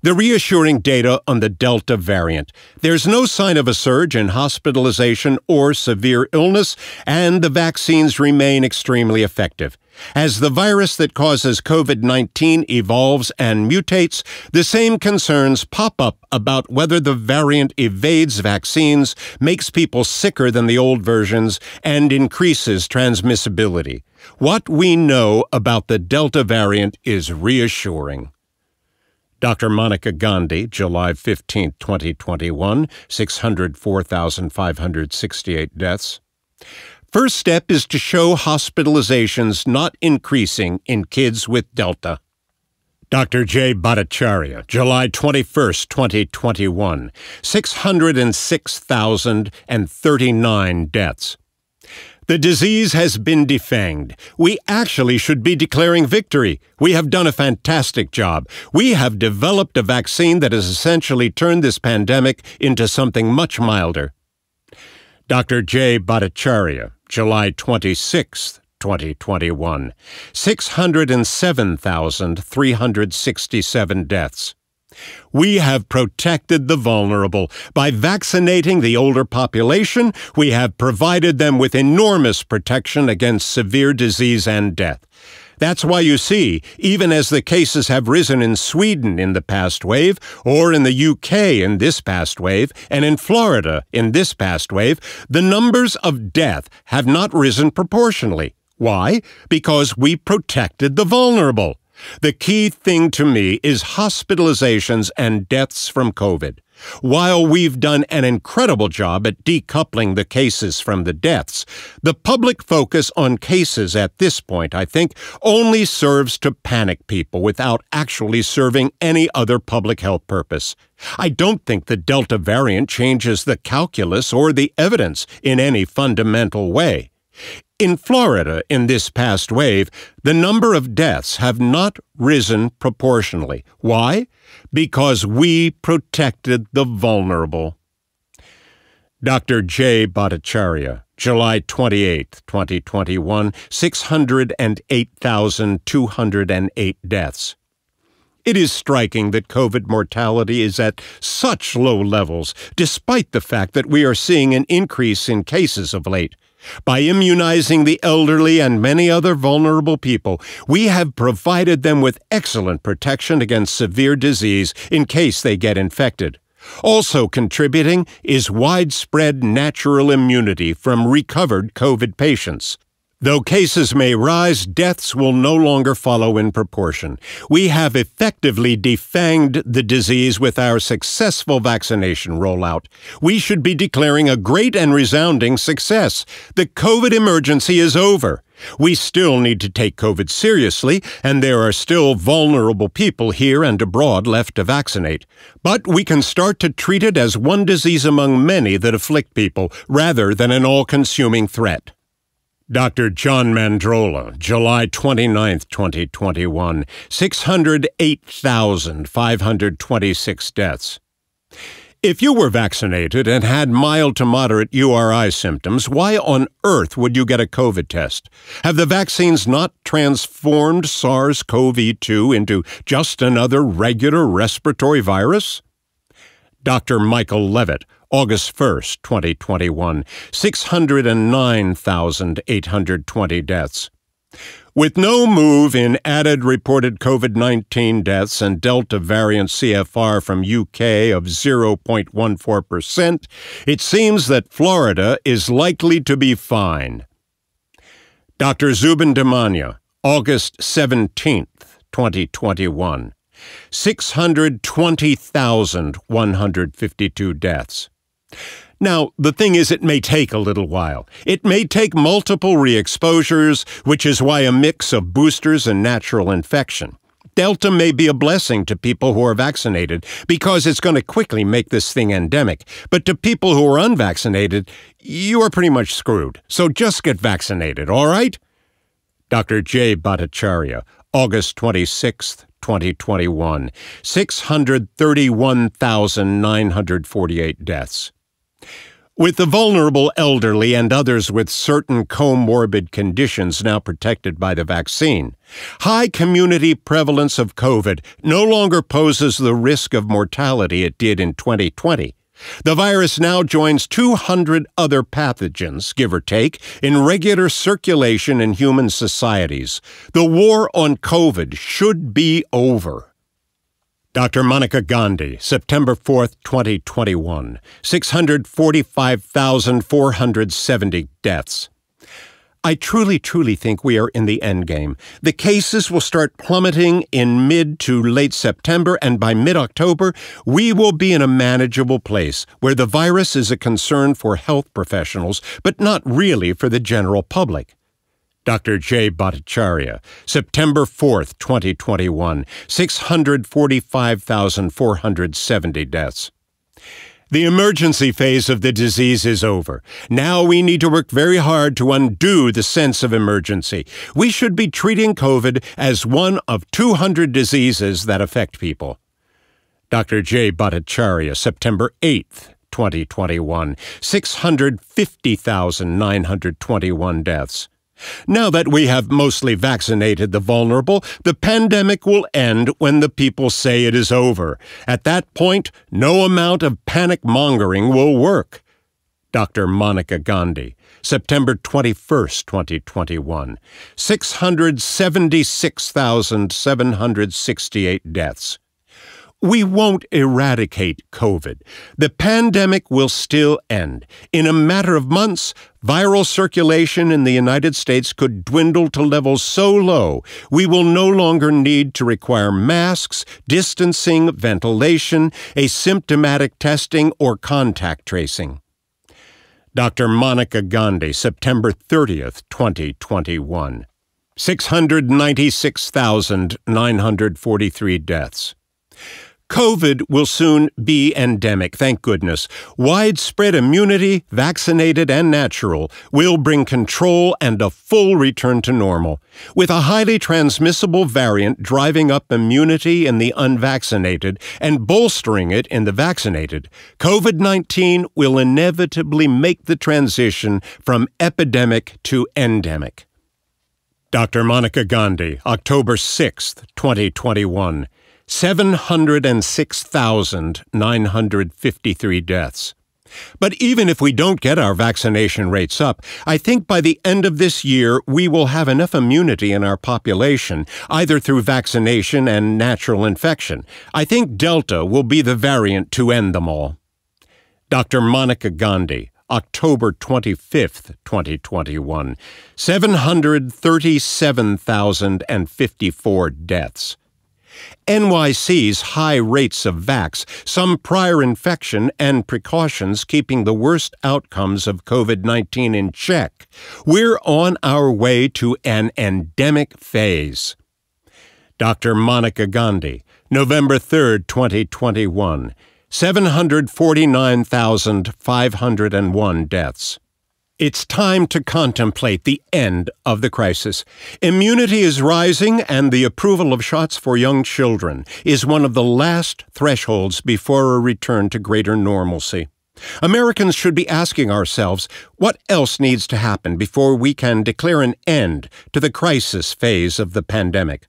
The reassuring data on the Delta variant. There's no sign of a surge in hospitalization or severe illness, and the vaccines remain extremely effective. As the virus that causes COVID-19 evolves and mutates, the same concerns pop up about whether the variant evades vaccines, makes people sicker than the old versions, and increases transmissibility. What we know about the Delta variant is reassuring. Dr. Monica Gandhi, July 15, 2021, 604,568 deaths. First step is to show hospitalizations not increasing in kids with Delta. Dr. Jay Bhattacharya, July 21, 2021, 606,039 deaths. The disease has been defanged. We actually should be declaring victory. We have done a fantastic job. We have developed a vaccine that has essentially turned this pandemic into something much milder. Dr. Jay Bhattacharya, July 26, 2021, 607,367 deaths. We have protected the vulnerable. By vaccinating the older population, we have provided them with enormous protection against severe disease and death. That's why you see, even as the cases have risen in Sweden in the past wave, or in the UK in this past wave, and in Florida in this past wave, the numbers of death have not risen proportionally. Why? Because we protected the vulnerable. The key thing to me is hospitalizations and deaths from COVID. While we've done an incredible job at decoupling the cases from the deaths, the public focus on cases at this point, I think, only serves to panic people without actually serving any other public health purpose. I don't think the Delta variant changes the calculus or the evidence in any fundamental way. In Florida, in this past wave, the number of deaths have not risen proportionally. Why? Because we protected the vulnerable. Dr. Jay Bhattacharya, July 28, 2021, 608,208 deaths. It is striking that COVID mortality is at such low levels, despite the fact that we are seeing an increase in cases of late. By immunizing the elderly and many other vulnerable people, we have provided them with excellent protection against severe disease in case they get infected. Also contributing is widespread natural immunity from recovered COVID patients. Though cases may rise, deaths will no longer follow in proportion. We have effectively defanged the disease with our successful vaccination rollout. We should be declaring a great and resounding success. The COVID emergency is over. We still need to take COVID seriously, and there are still vulnerable people here and abroad left to vaccinate. But we can start to treat it as one disease among many that afflict people, rather than an all-consuming threat. Dr. John Mandrola, July 29, 2021, 608,526 deaths. If you were vaccinated and had mild to moderate URI symptoms, why on earth would you get a COVID test? Have the vaccines not transformed SARS-CoV-2 into just another regular respiratory virus? Dr. Michael Levitt, August 1st, 2021, 609,820 deaths. With no move in added reported COVID-19 deaths and Delta variant CFR from UK of 0.14%, it seems that Florida is likely to be fine. Dr. Zubin Damania, August 17th, 2021, 620,152 deaths. Now, the thing is, it may take a little while. It may take multiple re-exposures, which is why a mix of boosters and natural infection. Delta may be a blessing to people who are vaccinated because it's going to quickly make this thing endemic. But to people who are unvaccinated, you are pretty much screwed. So just get vaccinated, all right? Dr. J. Bhattacharya, August 26th, 2021, 631,948 deaths. With the vulnerable elderly and others with certain comorbid conditions now protected by the vaccine, high community prevalence of COVID no longer poses the risk of mortality it did in 2020. The virus now joins 200 other pathogens, give or take, in regular circulation in human societies. The war on COVID should be over. Dr. Monica Gandhi, September 4th, 2021, 645,470 deaths. I truly think we are in the endgame. The cases will start plummeting in mid to late September, and by mid-October, we will be in a manageable place where the virus is a concern for health professionals, but not really for the general public. Dr. J. Bhattacharya, September 4th, 2021, 645,470 deaths. The emergency phase of the disease is over. Now we need to work very hard to undo the sense of emergency. We should be treating COVID as one of 200 diseases that affect people. Dr. J. Bhattacharya, September 8th, 2021, 650,921 deaths. Now that we have mostly vaccinated the vulnerable, the pandemic will end when the people say it is over. At that point, no amount of panic-mongering will work. Dr. Monica Gandhi, September 21st, 2021, 676,768 deaths. We won't eradicate COVID. The pandemic will still end. In a matter of months, viral circulation in the United States could dwindle to levels so low we will no longer need to require masks, distancing, ventilation, asymptomatic testing, or contact tracing. Dr. Monica Gandhi, September 30th, 2021, 696,943 deaths. COVID will soon be endemic, thank goodness. Widespread immunity, vaccinated and natural, will bring control and a full return to normal. With a highly transmissible variant driving up immunity in the unvaccinated and bolstering it in the vaccinated, COVID-19 will inevitably make the transition from epidemic to endemic. Dr. Monica Gandhi, October 6th, 2021. 706,953 deaths. But even if we don't get our vaccination rates up, I think by the end of this year we will have enough immunity in our population, either through vaccination and natural infection. I think Delta will be the variant to end them all. Dr. Monica Gandhi, October 25th, 2021, 737,054 deaths. NYC's high rates of vax, some prior infection, and precautions keeping the worst outcomes of COVID-19 in check. We're on our way to an endemic phase. Dr. Monica Gandhi, November 3rd, 2021, 749,501 deaths. It's time to contemplate the end of the crisis. Immunity is rising, and the approval of shots for young children is one of the last thresholds before a return to greater normalcy. Americans should be asking ourselves, what else needs to happen before we can declare an end to the crisis phase of the pandemic?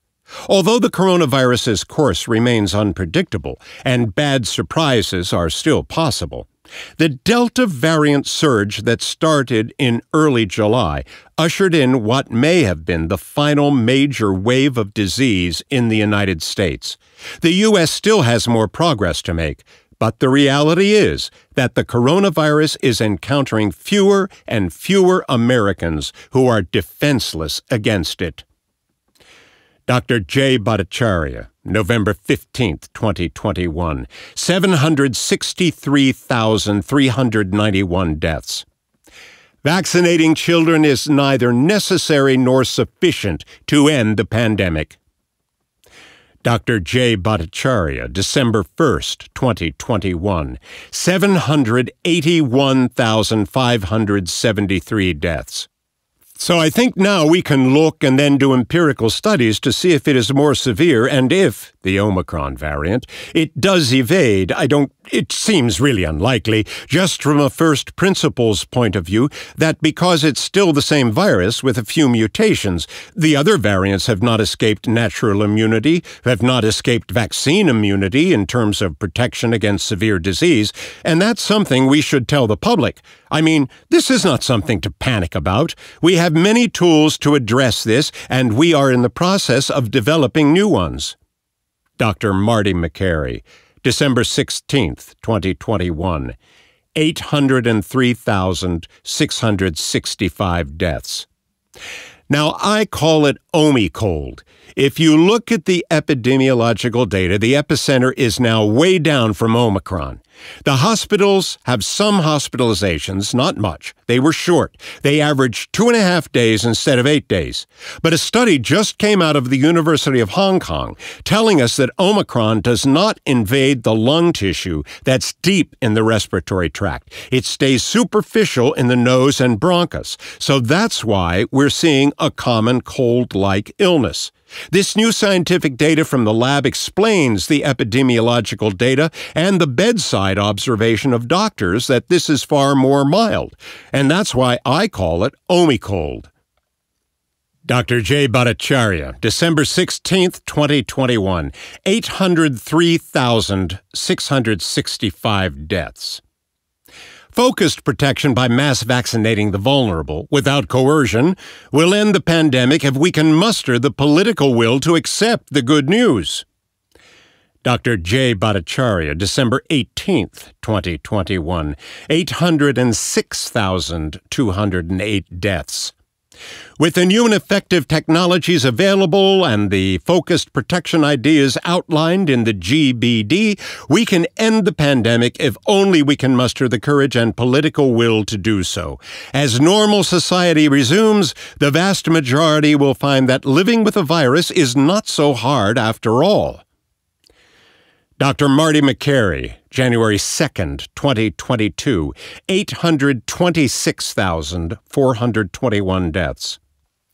Although the coronavirus's course remains unpredictable and bad surprises are still possible, the Delta variant surge that started in early July ushered in what may have been the final major wave of disease in the United States. The U.S. still has more progress to make, but the reality is that the coronavirus is encountering fewer and fewer Americans who are defenseless against it. Dr. J. Bhattacharya, November 15th, 2021, 763,391 deaths. Vaccinating children is neither necessary nor sufficient to end the pandemic. Dr. J. Bhattacharya, December 1st, 2021, 781,573 deaths. So I think now we can look and then do empirical studies to see if it is more severe and if, the Omicron variant, it does evade. It seems really unlikely, just from a first principles point of view, that because it's still the same virus with a few mutations, the other variants have not escaped natural immunity, have not escaped vaccine immunity in terms of protection against severe disease, and that's something we should tell the public. I mean, this is not something to panic about. We have many tools to address this, and we are in the process of developing new ones. Dr. Marty McCary, December 16th, 2021, 803,665 deaths. Now, I call it Omi-cold. If you look at the epidemiological data, the epicenter is now way down from Omicron. The hospitals have some hospitalizations, not much. They were short. They averaged 2.5 days instead of 8 days. But a study just came out of the University of Hong Kong telling us that Omicron does not invade the lung tissue that's deep in the respiratory tract. It stays superficial in the nose and bronchus. So that's why we're seeing a common cold-like illness. This new scientific data from the lab explains the epidemiological data and the bedside observation of doctors that this is far more mild, and that's why I call it Omi-cold. Dr. J. Bhattacharya, December 16th, 2021, 803,665 deaths. Focused protection by mass vaccinating the vulnerable, without coercion, will end the pandemic if we can muster the political will to accept the good news. Dr. J. Bhattacharya, December 18th, 2021, 806,208 deaths. With the new and effective technologies available and the focused protection ideas outlined in the GBD, we can end the pandemic if only we can muster the courage and political will to do so. As normal society resumes, the vast majority will find that living with a virus is not so hard after all. Dr. Marty McCary, January 2nd, 2022, 826,421 deaths.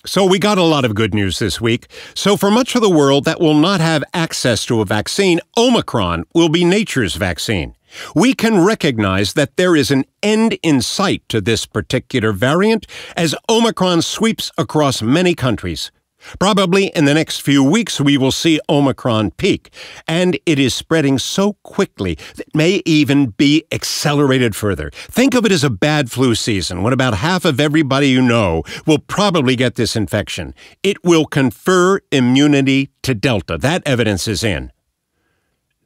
So we got a lot of good news this week. So for much of the world that will not have access to a vaccine, Omicron will be nature's vaccine. We can recognize that there is an end in sight to this particular variant as Omicron sweeps across many countries. Probably in the next few weeks we will see Omicron peak, and it is spreading so quickly that it may even be accelerated further. Think of it as a bad flu season when about half of everybody you know will probably get this infection. It will confer immunity to Delta. That evidence is in.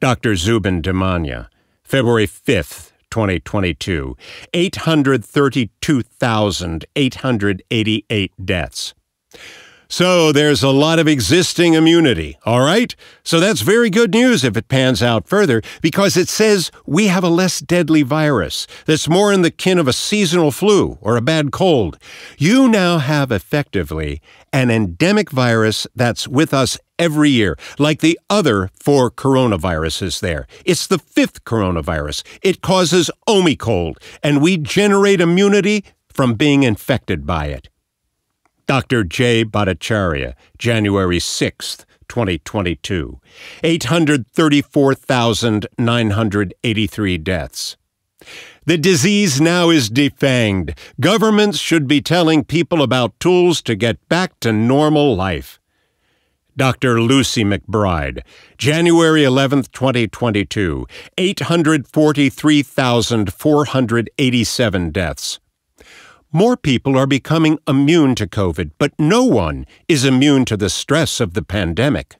Dr. Zubin Damania, February 5th, 2022, 832,888 deaths. So there's a lot of existing immunity, all right? So that's very good news if it pans out further, because it says we have a less deadly virus that's more in the kin of a seasonal flu or a bad cold. You now have effectively an endemic virus that's with us every year, like the other 4 coronaviruses there. It's the 5th coronavirus. It causes Omicron, and we generate immunity from being infected by it. Dr. J. Bhattacharya, January 6, 2022, 834,983 deaths. The disease now is defanged. Governments should be telling people about tools to get back to normal life. Dr. Lucy McBride, January 11, 2022, 843,487 deaths. More people are becoming immune to COVID, but no one is immune to the stress of the pandemic.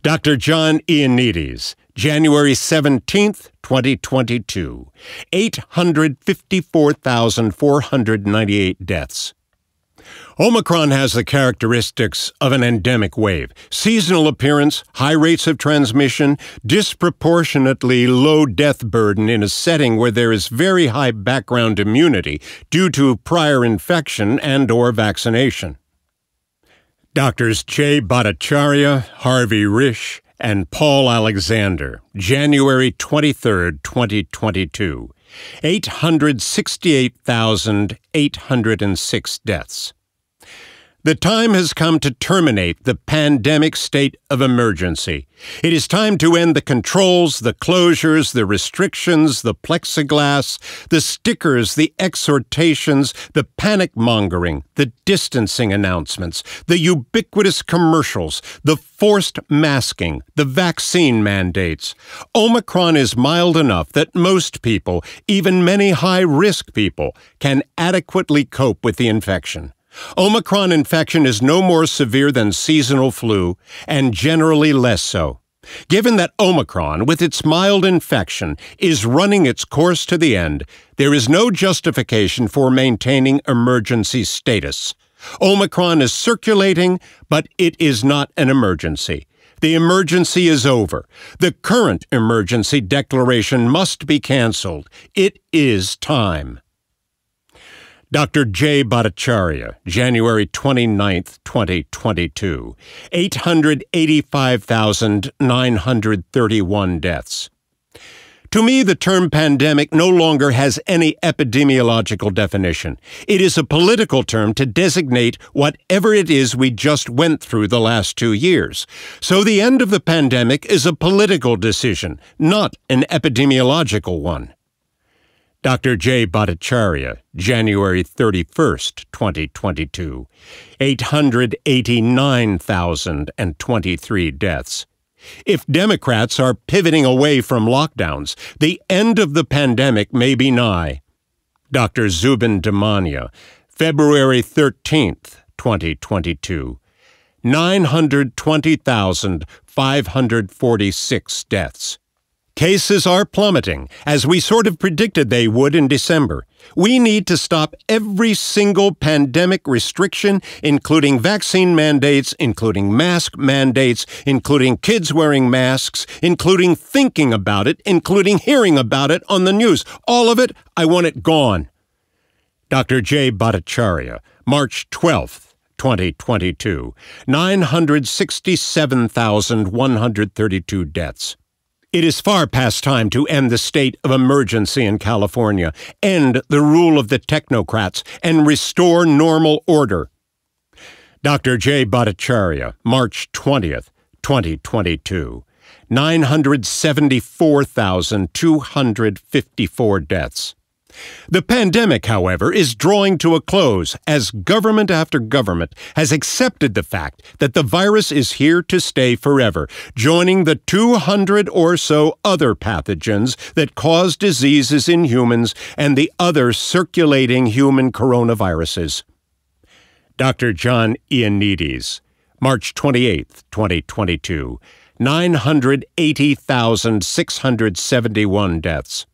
Dr. John Ioannidis, January 17, 2022, 854,498 deaths. Omicron has the characteristics of an endemic wave: seasonal appearance, high rates of transmission, disproportionately low death burden in a setting where there is very high background immunity due to prior infection and/or vaccination. Doctors J. Bhattacharya, Harvey Risch, and Paul Alexander, January 23, 2022, 868,806 deaths. The time has come to terminate the pandemic state of emergency. It is time to end the controls, the closures, the restrictions, the plexiglass, the stickers, the exhortations, the panic-mongering, the distancing announcements, the ubiquitous commercials, the forced masking, the vaccine mandates. Omicron is mild enough that most people, even many high-risk people, can adequately cope with the infection. Omicron infection is no more severe than seasonal flu, and generally less so. Given that Omicron, with its mild infection, is running its course to the end, there is no justification for maintaining emergency status. Omicron is circulating, but it is not an emergency. The emergency is over. The current emergency declaration must be canceled. It is time. Dr. J. Bhattacharya, January 29, 2022, 885,931 deaths. To me, the term pandemic no longer has any epidemiological definition. It is a political term to designate whatever it is we just went through the last 2 years. So the end of the pandemic is a political decision, not an epidemiological one. Dr. J. Bhattacharya, January 31, 2022, 889,023 deaths. If Democrats are pivoting away from lockdowns, the end of the pandemic may be nigh. Dr. Zubin Damania, February 13, 2022, 920,546 deaths. Cases are plummeting, as we sort of predicted they would in December. We need to stop every single pandemic restriction, including vaccine mandates, including mask mandates, including kids wearing masks, including thinking about it, including hearing about it on the news. All of it, I want it gone. Dr. J. Bhattacharya, March 12, 2022, 967,132 deaths. It is far past time to end the state of emergency in California, end the rule of the technocrats, and restore normal order. Dr. J. Bhattacharya, March 20th, 2022, 974,254 deaths. The pandemic, however, is drawing to a close as government after government has accepted the fact that the virus is here to stay forever, joining the 200 or so other pathogens that cause diseases in humans and the other circulating human coronaviruses. Dr. John Ioannidis, March 28, 2022, 980,671 deaths.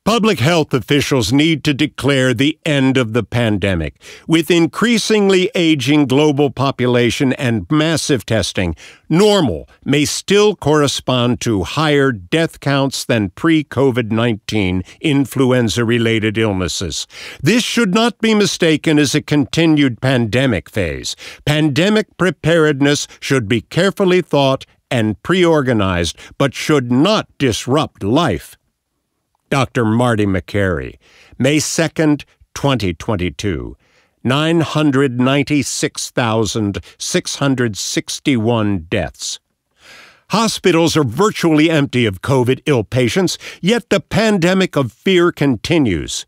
Public health officials need to declare the end of the pandemic. With increasingly aging global population and massive testing, normal may still correspond to higher death counts than pre-COVID-19 influenza-related illnesses. This should not be mistaken as a continued pandemic phase. Pandemic preparedness should be carefully thought and pre-organized, but should not disrupt life. Dr. Marty Makary, May 2nd, 2022, 996,661 deaths. Hospitals are virtually empty of COVID-ill patients, yet the pandemic of fear continues.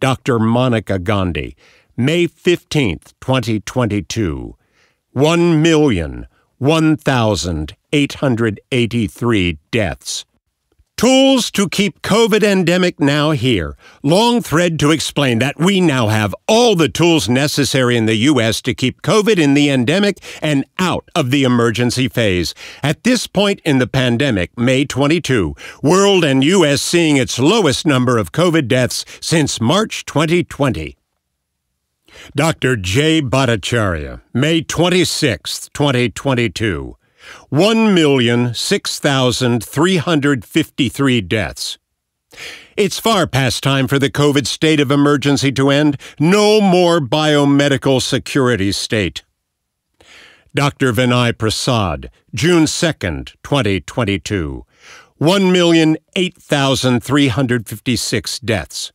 Dr. Monica Gandhi, May 15th, 2022, 1,001,883 deaths. Tools to keep COVID endemic now here. Long thread to explain that we now have all the tools necessary in the U.S. to keep COVID in the endemic and out of the emergency phase. At this point in the pandemic, May 22, world and U.S. seeing its lowest number of COVID deaths since March 2020. Dr. J. Bhattacharya, May 26, 2022. 1,006,353 deaths. It's far past time for the COVID state of emergency to end. No more biomedical security state. Dr. Vinay Prasad, June 2nd, 2022. 1,008,356 deaths.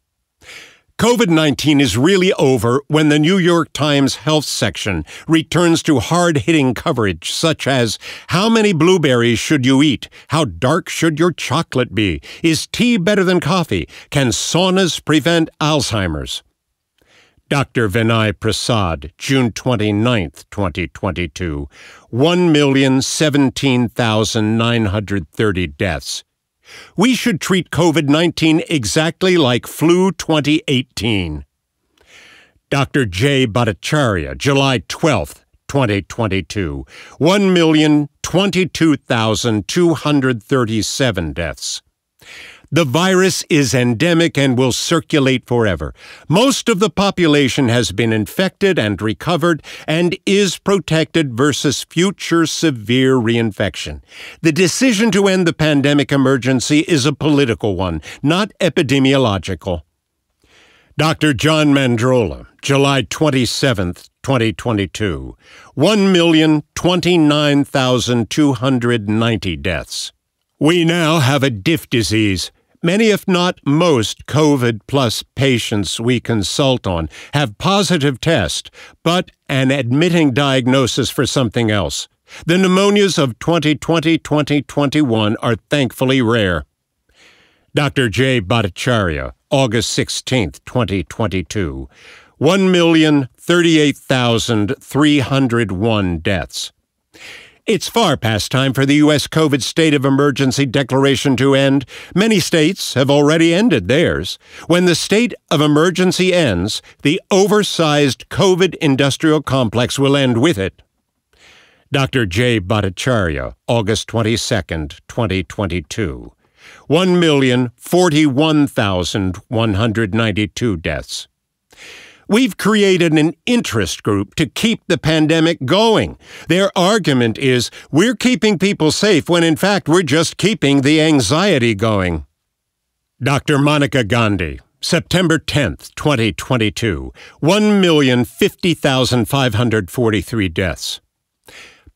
COVID-19 is really over when the New York Times health section returns to hard-hitting coverage such as, how many blueberries should you eat? How dark should your chocolate be? Is tea better than coffee? Can saunas prevent Alzheimer's? Dr. Vinay Prasad, June 29th, 2022, 1,017,930 deaths. We should treat COVID-19 exactly like flu 2018. Dr. J. Bhattacharya, July 12, 2022, 1,022,237 deaths. The virus is endemic and will circulate forever. Most of the population has been infected and recovered and is protected versus future severe reinfection. The decision to end the pandemic emergency is a political one, not epidemiological. Dr. John Mandrola, July 27, 2022, 1,029,290 deaths. We now have a diff disease. Many, if not most, COVID-plus patients we consult on have positive tests, but an admitting diagnosis for something else. The pneumonias of 2020-2021 are thankfully rare. Dr. J. Bhattacharya, August 16, 2022, 1,038,301 deaths. It's far past time for the U.S. COVID state of emergency declaration to end. Many states have already ended theirs. When the state of emergency ends, the oversized COVID industrial complex will end with it. Dr. J. Bhattacharya, August 22, 2022. 1,041,192 deaths. We've created an interest group to keep the pandemic going. Their argument is we're keeping people safe when in fact we're just keeping the anxiety going. Dr. Monica Gandhi, September 10th, 2022, 1,050,543 deaths.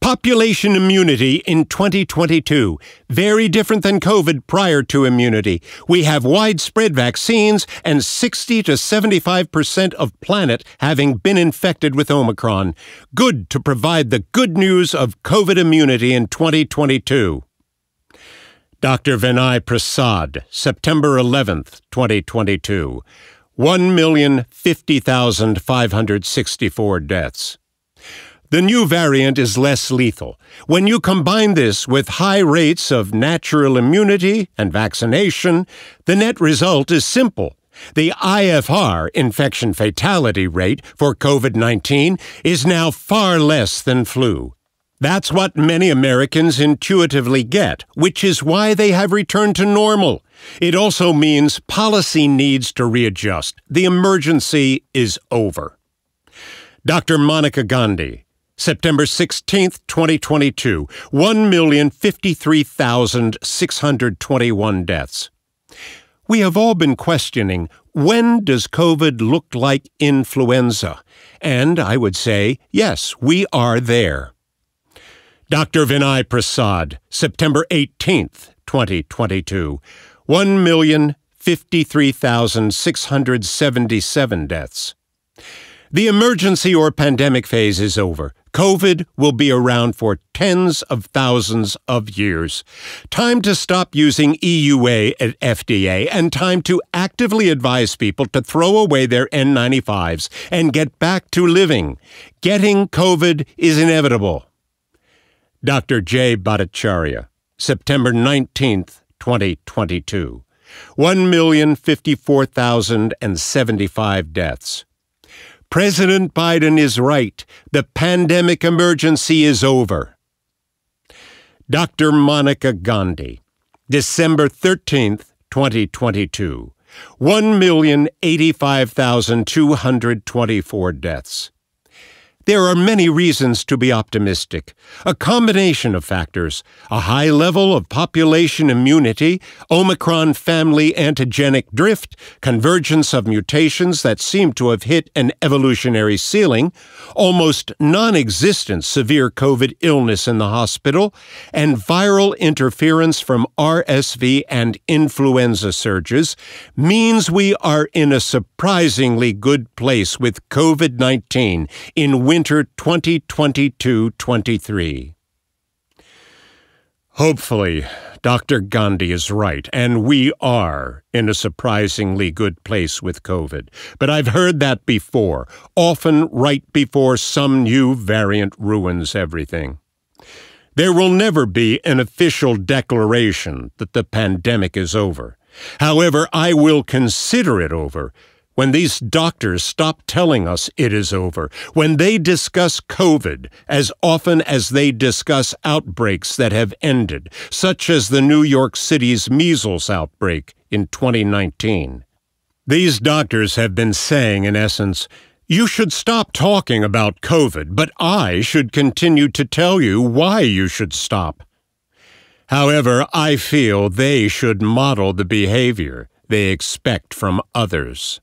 Population immunity in 2022, very different than COVID prior to immunity. We have widespread vaccines and 60 to 75% of planet having been infected with Omicron. Good to provide the good news of COVID immunity in 2022. Dr. Vinay Prasad, September 11th, 2022, 1,050,564 deaths. The new variant is less lethal. When you combine this with high rates of natural immunity and vaccination, the net result is simple. The IFR, infection fatality rate, for COVID-19 is now far less than flu. That's what many Americans intuitively get, which is why they have returned to normal. It also means policy needs to readjust. The emergency is over. Dr. Monica Gandhi, September 16, 2022, 1,053,621 deaths. We have all been questioning, when does COVID look like influenza? And I would say, yes, we are there. Dr. Vinay Prasad, September 18, 2022, 1,053,677 deaths. The emergency or pandemic phase is over. COVID will be around for tens of thousands of years. Time to stop using EUA at FDA and time to actively advise people to throw away their N95s and get back to living. Getting COVID is inevitable. Dr. J. Bhattacharya, September 19, 2022, 1,054,075 deaths. President Biden is right. The pandemic emergency is over. Dr. Monica Gandhi, December 13, 2022, 1,085,224 deaths. There are many reasons to be optimistic. A combination of factors: a high level of population immunity, Omicron family antigenic drift, convergence of mutations that seem to have hit an evolutionary ceiling, almost non-existent severe COVID illness in the hospital, and viral interference from RSV and influenza surges means we are in a surprisingly good place with COVID-19 in winter 2022-23. Hopefully, Dr. Gandhi is right, and we are in a surprisingly good place with COVID. But I've heard that before, often right before some new variant ruins everything. There will never be an official declaration that the pandemic is over. However, I will consider it over when these doctors stop telling us it is over, when they discuss COVID as often as they discuss outbreaks that have ended, such as the New York City's measles outbreak in 2019. These doctors have been saying, in essence, you should stop talking about COVID, but I should continue to tell you why you should stop. However, I feel they should model the behavior they expect from others.